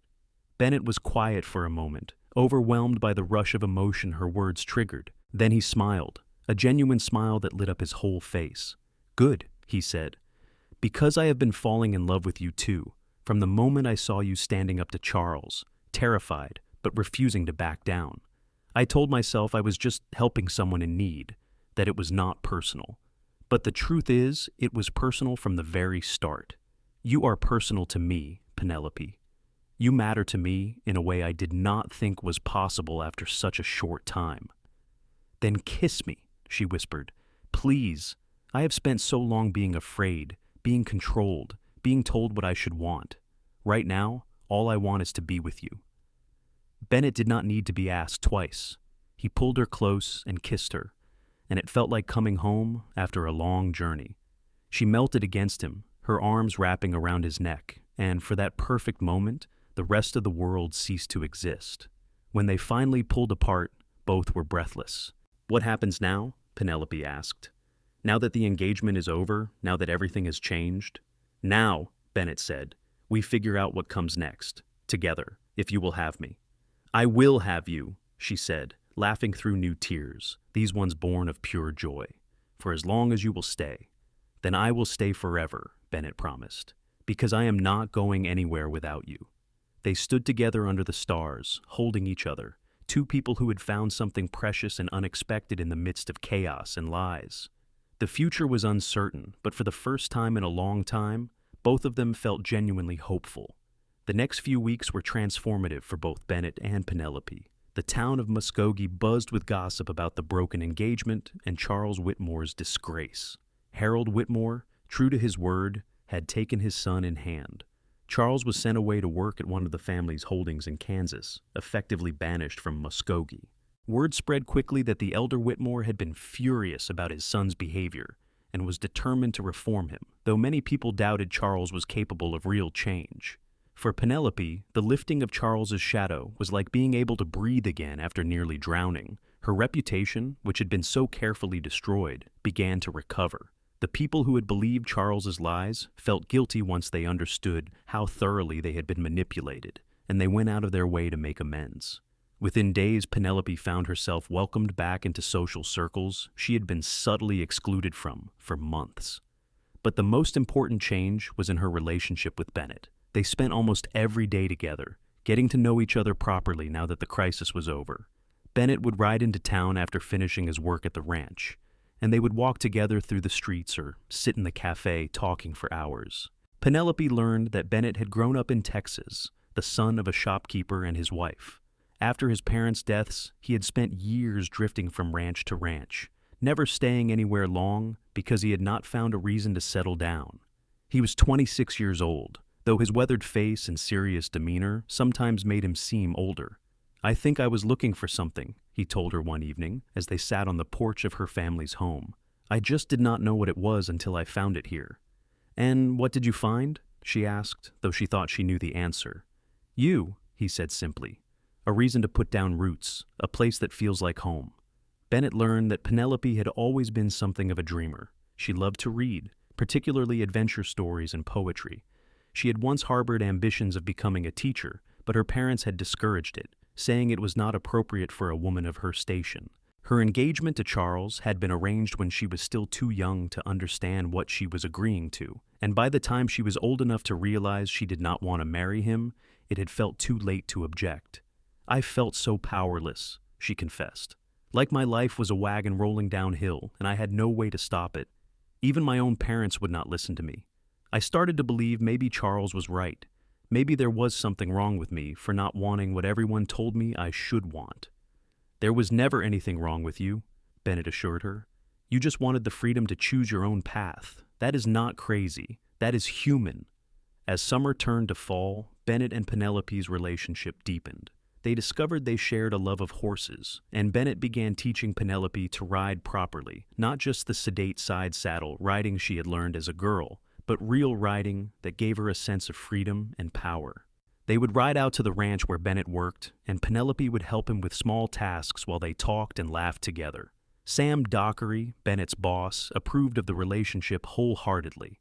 Bennett was quiet for a moment, overwhelmed by the rush of emotion her words triggered. Then he smiled, a genuine smile that lit up his whole face. "Good," he said. "Because I have been falling in love with you too, from the moment I saw you standing up to Charles, terrified, but refusing to back down. I told myself I was just helping someone in need, that it was not personal. But the truth is, it was personal from the very start. You are personal to me, Penelope. You matter to me in a way I did not think was possible after such a short time." "Then kiss me," she whispered. "Please. I have spent so long being afraid, being controlled, being told what I should want. Right now, all I want is to be with you." Bennett did not need to be asked twice. He pulled her close and kissed her, and it felt like coming home after a long journey. She melted against him, her arms wrapping around his neck, and for that perfect moment, the rest of the world ceased to exist. When they finally pulled apart, both were breathless. "What happens now?" Penelope asked. "Now that the engagement is over, now that everything has changed?" "Now," Bennett said, "we figure out what comes next, together, if you will have me." "I will have you," she said, laughing through new tears, these ones born of pure joy. "For as long as you will stay." "Then I will stay forever," Bennett promised, "because I am not going anywhere without you." They stood together under the stars, holding each other, two people who had found something precious and unexpected in the midst of chaos and lies. The future was uncertain, but for the first time in a long time, both of them felt genuinely hopeful. The next few weeks were transformative for both Bennett and Penelope. The town of Muskogee buzzed with gossip about the broken engagement and Charles Whitmore's disgrace. Harold Whitmore, true to his word, had taken his son in hand. Charles was sent away to work at one of the family's holdings in Kansas, effectively banished from Muskogee. Word spread quickly that the elder Whitmore had been furious about his son's behavior and was determined to reform him, though many people doubted Charles was capable of real change. For Penelope, the lifting of Charles's shadow was like being able to breathe again after nearly drowning. Her reputation, which had been so carefully destroyed, began to recover. The people who had believed Charles's lies felt guilty once they understood how thoroughly they had been manipulated, and they went out of their way to make amends. Within days, Penelope found herself welcomed back into social circles she had been subtly excluded from for months. But the most important change was in her relationship with Bennett. They spent almost every day together, getting to know each other properly now that the crisis was over. Bennett would ride into town after finishing his work at the ranch, and they would walk together through the streets or sit in the cafe talking for hours. Penelope learned that Bennett had grown up in Texas, the son of a shopkeeper and his wife. After his parents' deaths, he had spent years drifting from ranch to ranch, never staying anywhere long because he had not found a reason to settle down. He was 26 years old, though his weathered face and serious demeanor sometimes made him seem older. "I think I was looking for something," he told her one evening as they sat on the porch of her family's home. "I just did not know what it was until I found it here." "And what did you find?" she asked, though she thought she knew the answer. "You," he said simply. "A reason to put down roots, a place that feels like home." Bennett learned that Penelope had always been something of a dreamer. She loved to read, particularly adventure stories and poetry. She had once harbored ambitions of becoming a teacher, but her parents had discouraged it, saying it was not appropriate for a woman of her station. Her engagement to Charles had been arranged when she was still too young to understand what she was agreeing to, and by the time she was old enough to realize she did not want to marry him, it had felt too late to object. "I felt so powerless," she confessed. "Like my life was a wagon rolling downhill, and I had no way to stop it. Even my own parents would not listen to me. I started to believe maybe Charles was right. Maybe there was something wrong with me for not wanting what everyone told me I should want." "There was never anything wrong with you," Bennett assured her. "You just wanted the freedom to choose your own path. That is not crazy. That is human." As summer turned to fall, Bennett and Penelope's relationship deepened. They discovered they shared a love of horses, and Bennett began teaching Penelope to ride properly, not just the sedate side saddle riding she had learned as a girl, but real riding that gave her a sense of freedom and power. They would ride out to the ranch where Bennett worked, and Penelope would help him with small tasks while they talked and laughed together. Sam Dockery, Bennett's boss, approved of the relationship wholeheartedly.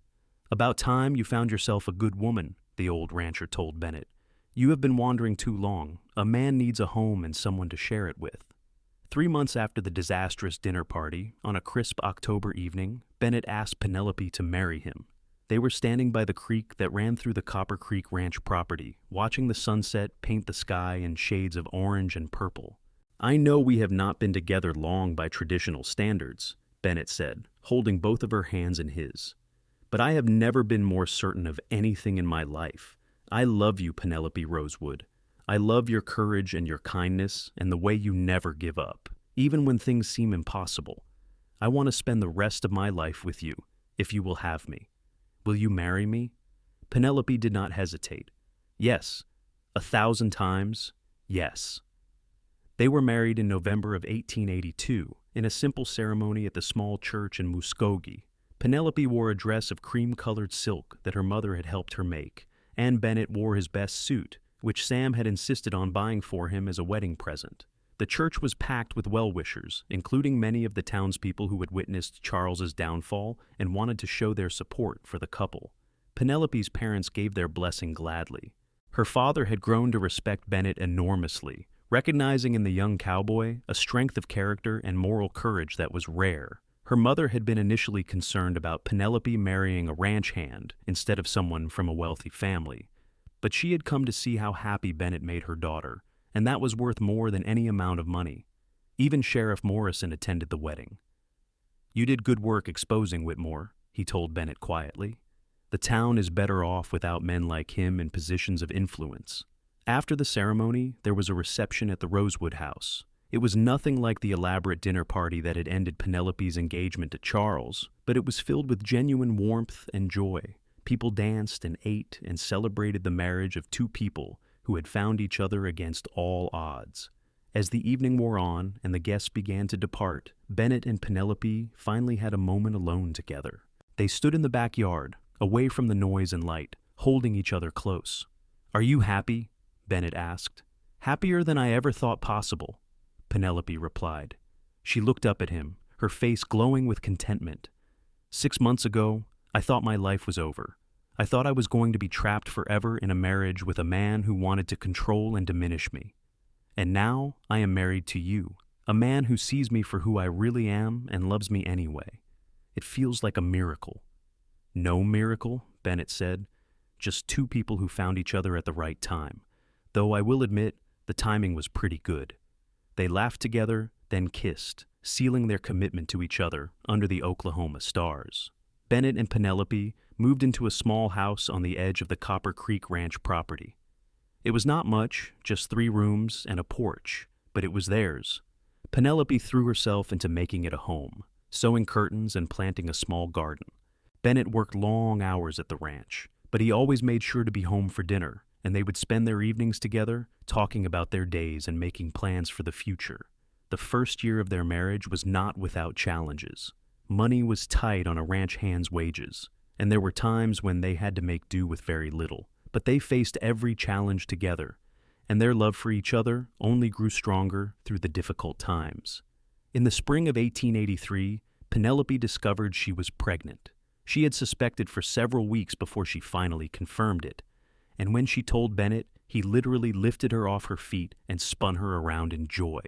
"About time you found yourself a good woman," the old rancher told Bennett. "You have been wandering too long. A man needs a home and someone to share it with." 3 months after the disastrous dinner party, on a crisp October evening, Bennett asked Penelope to marry him. They were standing by the creek that ran through the Copper Creek Ranch property, watching the sunset paint the sky in shades of orange and purple. "I know we have not been together long by traditional standards," Bennett said, holding both of her hands in his. "But I have never been more certain of anything in my life. I love you, Penelope Rosewood. I love your courage and your kindness and the way you never give up, even when things seem impossible. I want to spend the rest of my life with you, if you will have me. Will you marry me?" Penelope did not hesitate. Yes, 1,000 times, yes. They were married in November of 1882, in a simple ceremony at the small church in Muskogee. Penelope wore a dress of cream-colored silk that her mother had helped her make, and Bennett wore his best suit, which Sam had insisted on buying for him as a wedding present. The church was packed with well-wishers, including many of the townspeople who had witnessed Charles's downfall and wanted to show their support for the couple. Penelope's parents gave their blessing gladly. Her father had grown to respect Bennett enormously, recognizing in the young cowboy a strength of character and moral courage that was rare. Her mother had been initially concerned about Penelope marrying a ranch hand instead of someone from a wealthy family, but she had come to see how happy Bennett made her daughter, and that was worth more than any amount of money. Even Sheriff Morrison attended the wedding. "You did good work exposing Whitmore," he told Bennett quietly. "The town is better off without men like him in positions of influence." After the ceremony, there was a reception at the Rosewood House. It was nothing like the elaborate dinner party that had ended Penelope's engagement to Charles, but it was filled with genuine warmth and joy. People danced and ate and celebrated the marriage of two people who had found each other against all odds. As the evening wore on and the guests began to depart, Bennett and Penelope finally had a moment alone together. They stood in the backyard, away from the noise and light, holding each other close. "Are you happy?" Bennett asked. "Happier than I ever thought possible," Penelope replied. She looked up at him, her face glowing with contentment. "6 months ago, I thought my life was over. I thought I was going to be trapped forever in a marriage with a man who wanted to control and diminish me. And now I am married to you, a man who sees me for who I really am and loves me anyway. It feels like a miracle." "No miracle," Bennett said. "Just two people who found each other at the right time. Though I will admit, the timing was pretty good." They laughed together, then kissed, sealing their commitment to each other under the Oklahoma stars. Bennett and Penelope moved into a small house on the edge of the Copper Creek Ranch property. It was not much, just 3 rooms and a porch, but it was theirs. Penelope threw herself into making it a home, sewing curtains and planting a small garden. Bennett worked long hours at the ranch, but he always made sure to be home for dinner, and they would spend their evenings together, talking about their days and making plans for the future. The first year of their marriage was not without challenges. Money was tight on a ranch hand's wages, and there were times when they had to make do with very little. But they faced every challenge together, and their love for each other only grew stronger through the difficult times. In the spring of 1883, Penelope discovered she was pregnant. She had suspected for several weeks before she finally confirmed it, and when she told Bennett, he literally lifted her off her feet and spun her around in joy.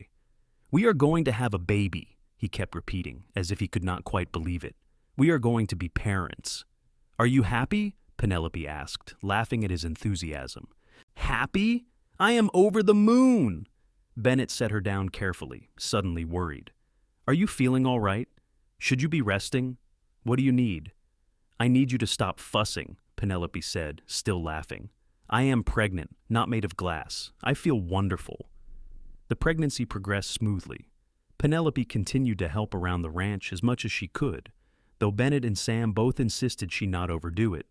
"We are going to have a baby," he kept repeating, as if he could not quite believe it. "We are going to be parents." "Are you happy?" Penelope asked, laughing at his enthusiasm. "Happy? I am over the moon!" Bennett set her down carefully, suddenly worried. "Are you feeling all right? Should you be resting? What do you need?" "I need you to stop fussing," Penelope said, still laughing. "I am pregnant, not made of glass. I feel wonderful." The pregnancy progressed smoothly. Penelope continued to help around the ranch as much as she could, though Bennett and Sam both insisted she not overdo it.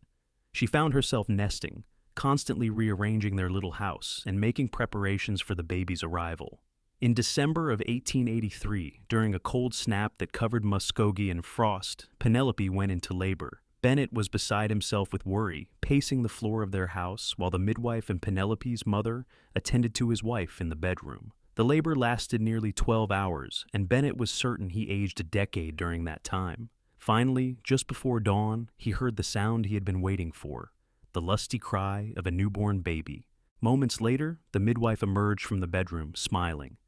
She found herself nesting, constantly rearranging their little house and making preparations for the baby's arrival. In December of 1883, during a cold snap that covered Muskogee in frost, Penelope went into labor. Bennett was beside himself with worry, pacing the floor of their house while the midwife and Penelope's mother attended to his wife in the bedroom. The labor lasted nearly 12 hours, and Bennett was certain he aged a decade during that time. Finally, just before dawn, he heard the sound he had been waiting for, the lusty cry of a newborn baby. Moments later, the midwife emerged from the bedroom, smiling.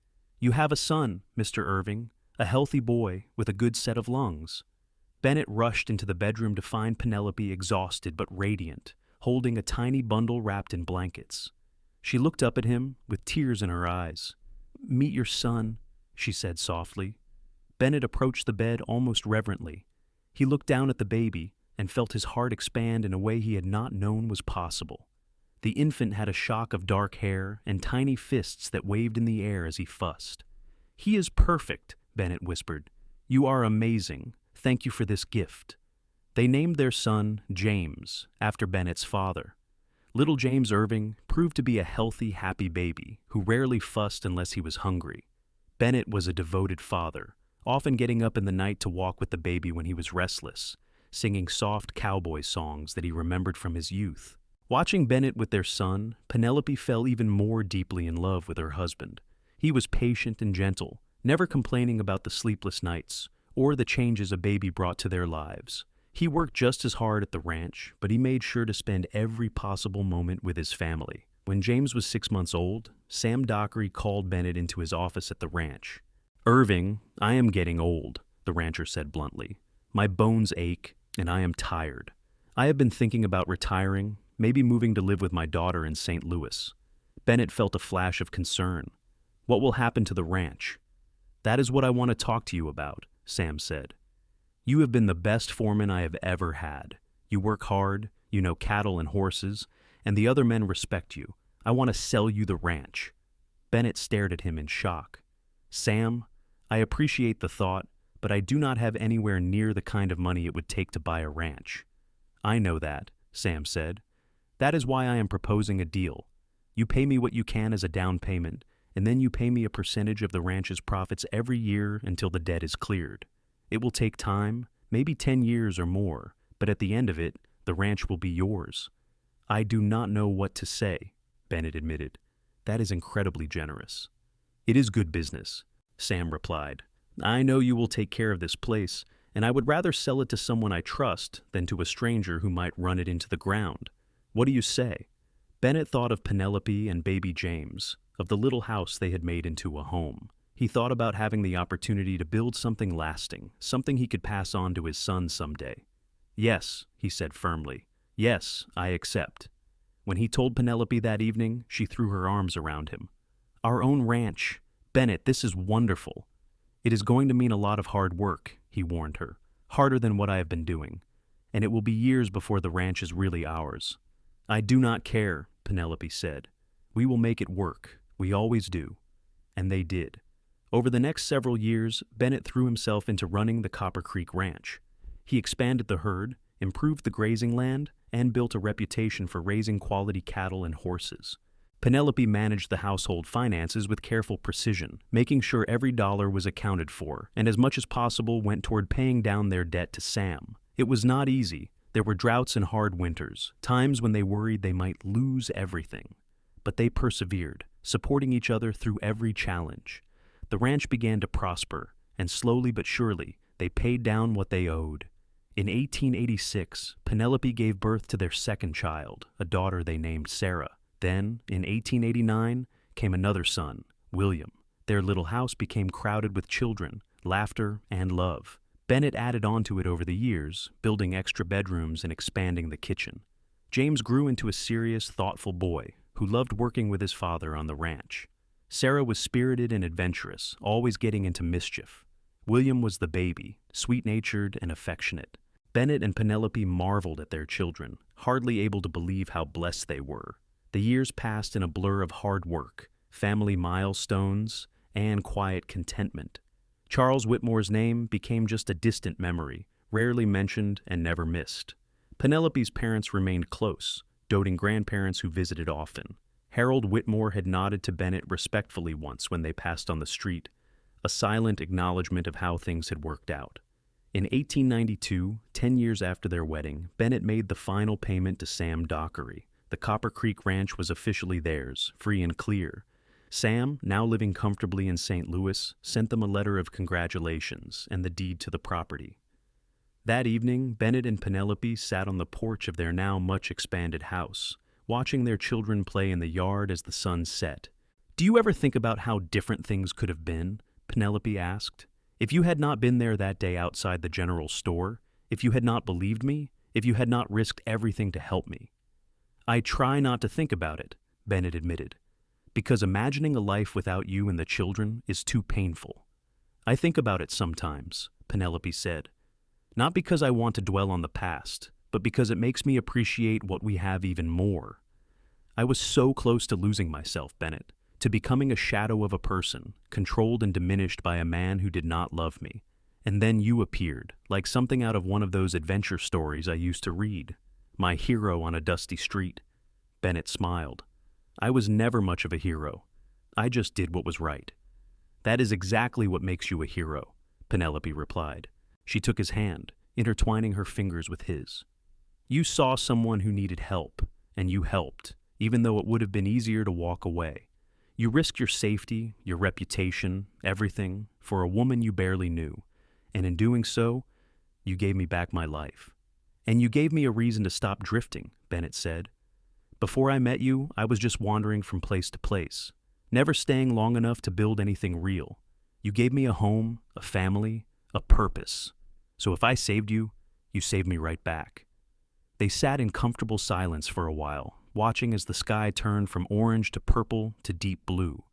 "You have a son, Mr. Irving, a healthy boy with a good set of lungs." Bennett rushed into the bedroom to find Penelope exhausted but radiant, holding a tiny bundle wrapped in blankets. She looked up at him with tears in her eyes. "Meet your son," she said softly. Bennett approached the bed almost reverently. He looked down at the baby and felt his heart expand in a way he had not known was possible. The infant had a shock of dark hair and tiny fists that waved in the air as he fussed. "He is perfect," Bennett whispered. "You are amazing. Thank you for this gift." They named their son James, after Bennett's father. Little James Irving proved to be a healthy, happy baby who rarely fussed unless he was hungry. Bennett was a devoted father, often getting up in the night to walk with the baby when he was restless, singing soft cowboy songs that he remembered from his youth. Watching Bennett with their son, Penelope fell even more deeply in love with her husband. He was patient and gentle, never complaining about the sleepless nights or the changes a baby brought to their lives. He worked just as hard at the ranch, but he made sure to spend every possible moment with his family. When James was 6 months old, Sam Dockery called Bennett into his office at the ranch. "Irving, I am getting old," the rancher said bluntly. "My bones ache, and I am tired. I have been thinking about retiring, maybe moving to live with my daughter in St. Louis." Bennett felt a flash of concern. "What will happen to the ranch?" "That is what I want to talk to you about," Sam said. You have been the best foreman I have ever had. You work hard, you know cattle and horses, and the other men respect you. I want to sell you the ranch." Bennett stared at him in shock. "Sam, I appreciate the thought, but I do not have anywhere near the kind of money it would take to buy a ranch." "I know that," Sam said. "That is why I am proposing a deal. You pay me what you can as a down payment, and then you pay me a percentage of the ranch's profits every year until the debt is cleared. It will take time, maybe 10 years or more, but at the end of it, the ranch will be yours." "I do not know what to say," Bennett admitted. "That is incredibly generous." "It is good business," Sam replied. "I know you will take care of this place, and I would rather sell it to someone I trust than to a stranger who might run it into the ground. What do you say?" Bennett thought of Penelope and baby James, of the little house they had made into a home. He thought about having the opportunity to build something lasting, something he could pass on to his son someday. "Yes," he said firmly. "Yes, I accept." When he told Penelope that evening, she threw her arms around him. "Our own ranch. Bennett, this is wonderful." "It is going to mean a lot of hard work," he warned her. "Harder than what I have been doing. And it will be years before the ranch is really ours." "I do not care," Penelope said. "We will make it work. We always do." And they did. Over the next several years, Bennett threw himself into running the Copper Creek Ranch. He expanded the herd, improved the grazing land, and built a reputation for raising quality cattle and horses. Penelope managed the household finances with careful precision, making sure every dollar was accounted for, and as much as possible went toward paying down their debt to Sam. It was not easy. There were droughts and hard winters, times when they worried they might lose everything. But they persevered, supporting each other through every challenge. The ranch began to prosper, and slowly but surely, they paid down what they owed. In 1886, Penelope gave birth to their second child, a daughter they named Sarah. Then, in 1889, came another son, William. Their little house became crowded with children, laughter, and love. Bennett added on to it over the years, building extra bedrooms and expanding the kitchen. James grew into a serious, thoughtful boy who loved working with his father on the ranch. Sarah was spirited and adventurous, always getting into mischief. William was the baby, sweet-natured and affectionate. Bennett and Penelope marveled at their children, hardly able to believe how blessed they were. The years passed in a blur of hard work, family milestones, and quiet contentment. Charles Whitmore's name became just a distant memory, rarely mentioned and never missed. Penelope's parents remained close, doting grandparents who visited often. Harold Whitmore had nodded to Bennett respectfully once when they passed on the street, a silent acknowledgement of how things had worked out. In 1892, 10 years after their wedding, Bennett made the final payment to Sam Dockery. The Copper Creek Ranch was officially theirs, free and clear. Sam, now living comfortably in St. Louis, sent them a letter of congratulations and the deed to the property. That evening, Bennett and Penelope sat on the porch of their now much expanded house, watching their children play in the yard as the sun set. "Do you ever think about how different things could have been?" Penelope asked. "If you had not been there that day outside the general store, if you had not believed me, if you had not risked everything to help me." "I try not to think about it," Bennett admitted, "because imagining a life without you and the children is too painful." "I think about it sometimes," Penelope said. "Not because I want to dwell on the past, but because it makes me appreciate what we have even more. I was so close to losing myself, Bennett, to becoming a shadow of a person, controlled and diminished by a man who did not love me. And then you appeared, like something out of one of those adventure stories I used to read. My hero on a dusty street." Bennett smiled. "I was never much of a hero. I just did what was right." "That is exactly what makes you a hero," Penelope replied. She took his hand, intertwining her fingers with his. "You saw someone who needed help, and you helped, even though it would have been easier to walk away. You risked your safety, your reputation, everything, for a woman you barely knew, and in doing so, you gave me back my life. And you gave me a reason to stop drifting," Bennett said. "Before I met you, I was just wandering from place to place, never staying long enough to build anything real. You gave me a home, a family, a purpose. So if I saved you, you saved me right back." They sat in comfortable silence for a while, watching as the sky turned from orange to purple to deep blue.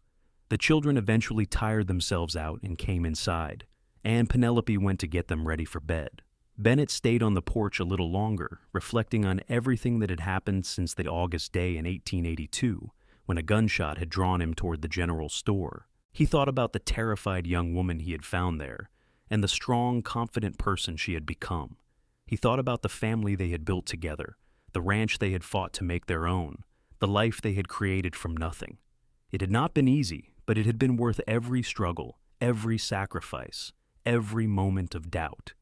The children eventually tired themselves out and came inside. and Penelope went to get them ready for bed. Bennett stayed on the porch a little longer, reflecting on everything that had happened since the August day in 1882, when a gunshot had drawn him toward the general store. He thought about the terrified young woman he had found there, and the strong, confident person she had become. He thought about the family they had built together, the ranch they had fought to make their own, the life they had created from nothing. It had not been easy, but it had been worth every struggle, every sacrifice, every moment of doubt.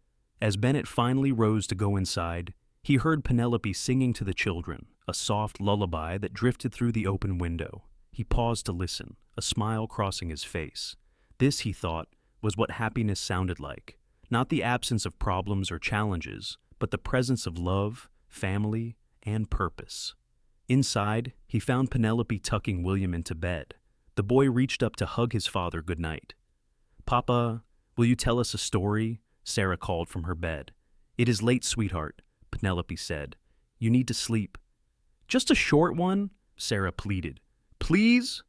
As Bennett finally rose to go inside, he heard Penelope singing to the children, a soft lullaby that drifted through the open window. He paused to listen, a smile crossing his face. This, he thought, was what happiness sounded like. Not the absence of problems or challenges, but the presence of love, family, and purpose. Inside, he found Penelope tucking William into bed. The boy reached up to hug his father goodnight. "Papa, will you tell us a story?" Sarah called from her bed. "It is late, sweetheart," Penelope said. "You need to sleep." "Just a short one," Sarah pleaded. "Please?"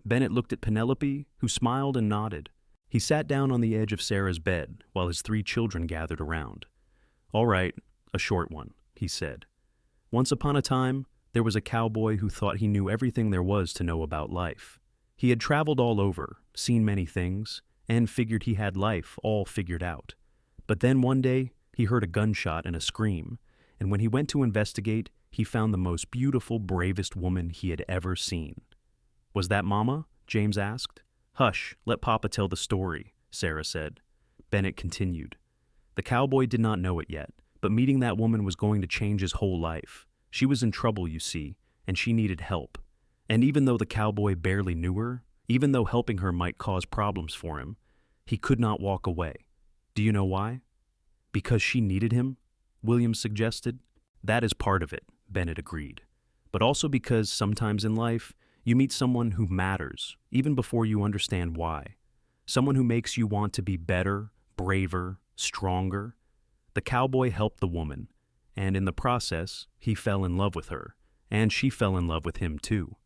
Bennett looked at Penelope, who smiled and nodded. He sat down on the edge of Sarah's bed while his 3 children gathered around. "All right, a short one," he said. Once upon a time, there was a cowboy who thought he knew everything there was to know about life. He had traveled all over, seen many things, and figured he had life all figured out. But then one day, he heard a gunshot and a scream, and when he went to investigate, he found the most beautiful, bravest woman he had ever seen. "Was that Mama?" James asked. "Hush, let Papa tell the story," Sarah said. Bennett continued. The cowboy did not know it yet, but meeting that woman was going to change his whole life. She was in trouble, you see, and she needed help. And even though the cowboy barely knew her, even though helping her might cause problems for him, he could not walk away. Do you know why? Because she needed him, William suggested. That is part of it, Bennett agreed. But also because sometimes in life, you meet someone who matters, even before you understand why. Someone who makes you want to be better, braver, stronger. The cowboy helped the woman, and in the process, he fell in love with her, and she fell in love with him too.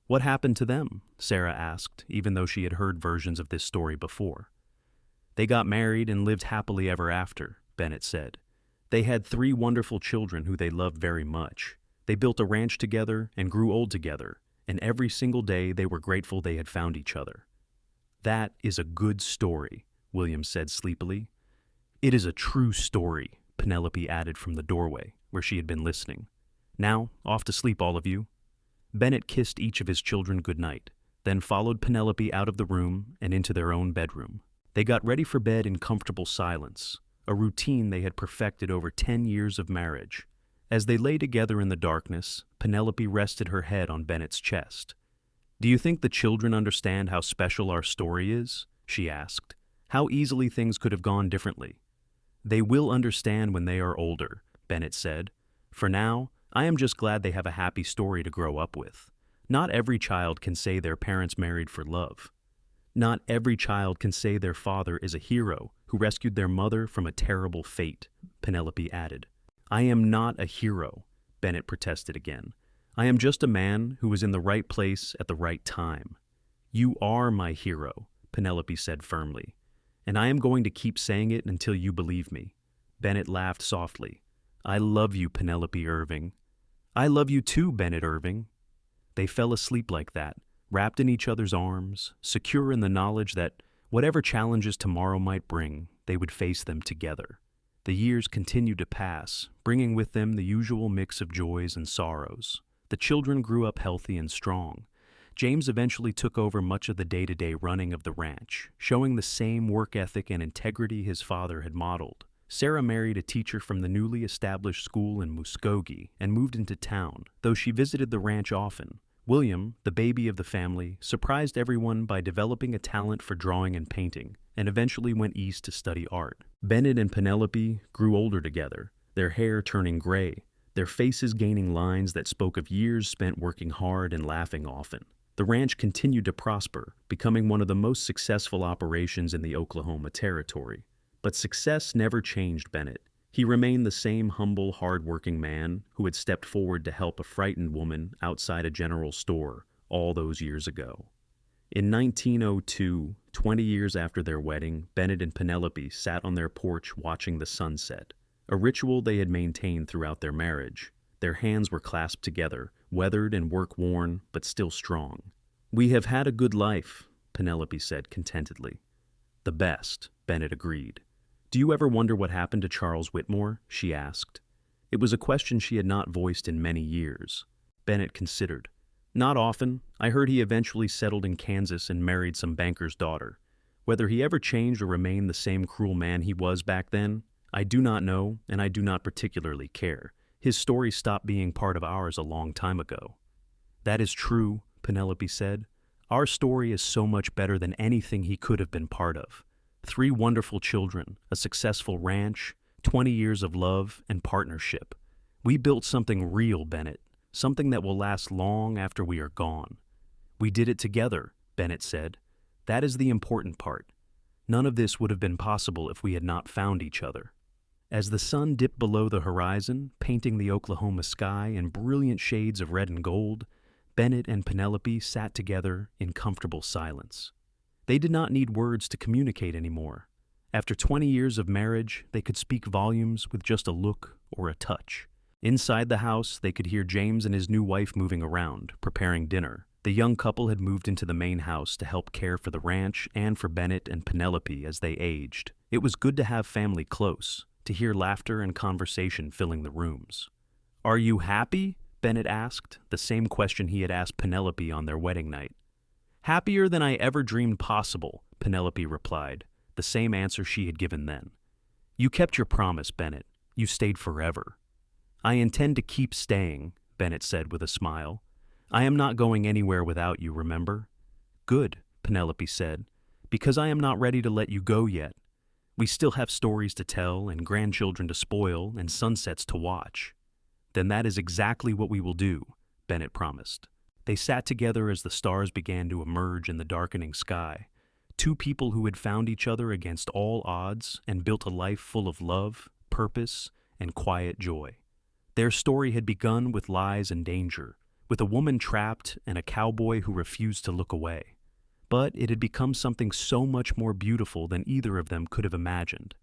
What happened to them? Sarah asked, even though she had heard versions of this story before. They got married and lived happily ever after, Bennett said. They had 3 wonderful children who they loved very much. They built a ranch together and grew old together, and every single day they were grateful they had found each other. That is a good story, William said sleepily. It is a true story, Penelope added from the doorway, where she had been listening. Now, off to sleep, all of you. Bennett kissed each of his children goodnight, then followed Penelope out of the room and into their own bedroom. They got ready for bed in comfortable silence, a routine they had perfected over 10 years of marriage. As they lay together in the darkness, Penelope rested her head on Bennett's chest. "Do you think the children understand how special our story is?" she asked. "How easily things could have gone differently." "They will understand when they are older," Bennett said. "For now, I am just glad they have a happy story to grow up with. Not every child can say their parents married for love. Not every child can say their father is a hero who rescued their mother from a terrible fate," Penelope added. "I am not a hero," Bennett protested again. "I am just a man who was in the right place at the right time." "You are my hero," Penelope said firmly, "and I am going to keep saying it until you believe me." Bennett laughed softly. "I love you, Penelope Irving." "I love you too, Bennett Irving." They fell asleep like that, wrapped in each other's arms, secure in the knowledge that whatever challenges tomorrow might bring, they would face them together. The years continued to pass, bringing with them the usual mix of joys and sorrows. The children grew up healthy and strong. James eventually took over much of the day-to-day running of the ranch, showing the same work ethic and integrity his father had modeled. Sarah married a teacher from the newly established school in Muskogee and moved into town, though she visited the ranch often. William, the baby of the family, surprised everyone by developing a talent for drawing and painting, and eventually went east to study art. Bennett and Penelope grew older together, their hair turning gray, their faces gaining lines that spoke of years spent working hard and laughing often. The ranch continued to prosper, becoming one of the most successful operations in the Oklahoma Territory. But success never changed Bennett. He remained the same humble, hard-working man who had stepped forward to help a frightened woman outside a general store all those years ago. In 1902, 20 years after their wedding, Bennett and Penelope sat on their porch watching the sunset, a ritual they had maintained throughout their marriage. Their hands were clasped together, weathered and work-worn, but still strong. "We have had a good life," Penelope said contentedly. "The best," Bennett agreed. "Do you ever wonder what happened to Charles Whitmore?" she asked. It was a question she had not voiced in many years. Bennett considered. "Not often. I heard he eventually settled in Kansas and married some banker's daughter. Whether he ever changed or remained the same cruel man he was back then, I do not know, and I do not particularly care. His story stopped being part of ours a long time ago." "That is true," Penelope said. "Our story is so much better than anything he could have been part of. 3 wonderful children, a successful ranch, 20 years of love and partnership. We built something real, Bennett, something that will last long after we are gone." "We did it together," Bennett said. "That is the important part. None of this would have been possible if we had not found each other." As the sun dipped below the horizon, painting the Oklahoma sky in brilliant shades of red and gold, Bennett and Penelope sat together in comfortable silence. They did not need words to communicate anymore. After 20 years of marriage, they could speak volumes with just a look or a touch. Inside the house, they could hear James and his new wife moving around, preparing dinner. The young couple had moved into the main house to help care for the ranch and for Bennett and Penelope as they aged. It was good to have family close, to hear laughter and conversation filling the rooms. "Are you happy?" Bennett asked, the same question he had asked Penelope on their wedding night. "Happier than I ever dreamed possible," Penelope replied, the same answer she had given then. "You kept your promise, Bennett. You stayed forever." "I intend to keep staying," Bennett said with a smile. "I am not going anywhere without you, remember?" "Good," Penelope said, "because I am not ready to let you go yet. We still have stories to tell and grandchildren to spoil and sunsets to watch." "Then that is exactly what we will do," Bennett promised. They sat together as the stars began to emerge in the darkening sky. 2 people who had found each other against all odds and built a life full of love, purpose, and quiet joy. Their story had begun with lies and danger, with a woman trapped and a cowboy who refused to look away. But it had become something so much more beautiful than either of them could have imagined.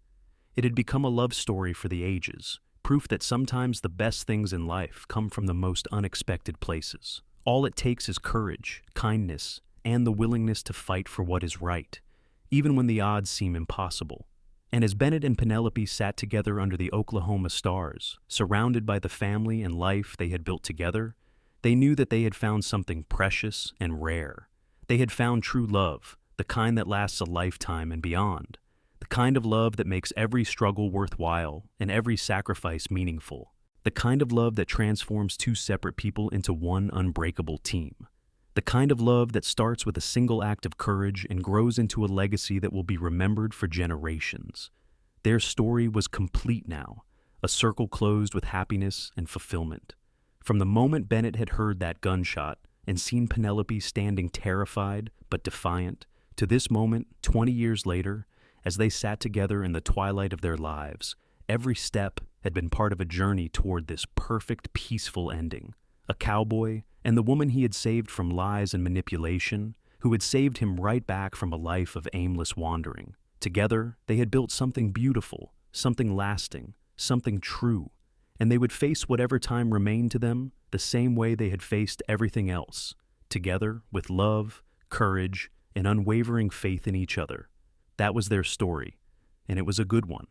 It had become a love story for the ages, proof that sometimes the best things in life come from the most unexpected places. All it takes is courage, kindness, and the willingness to fight for what is right, even when the odds seem impossible. And as Bennett and Penelope sat together under the Oklahoma stars, surrounded by the family and life they had built together, they knew that they had found something precious and rare. They had found true love, the kind that lasts a lifetime and beyond, the kind of love that makes every struggle worthwhile and every sacrifice meaningful, the kind of love that transforms 2 separate people into one unbreakable team, the kind of love that starts with a single act of courage and grows into a legacy that will be remembered for generations. Their story was complete now, a circle closed with happiness and fulfillment. From the moment Bennett had heard that gunshot and seen Penelope standing terrified but defiant, to this moment, 20 years later, as they sat together in the twilight of their lives, every step had been part of a journey toward this perfect, peaceful ending. A cowboy and the woman he had saved from lies and manipulation, who had saved him right back from a life of aimless wandering. Together, they had built something beautiful, something lasting, something true, and they would face whatever time remained to them the same way they had faced everything else, together with love, courage, and unwavering faith in each other. That was their story, and it was a good one.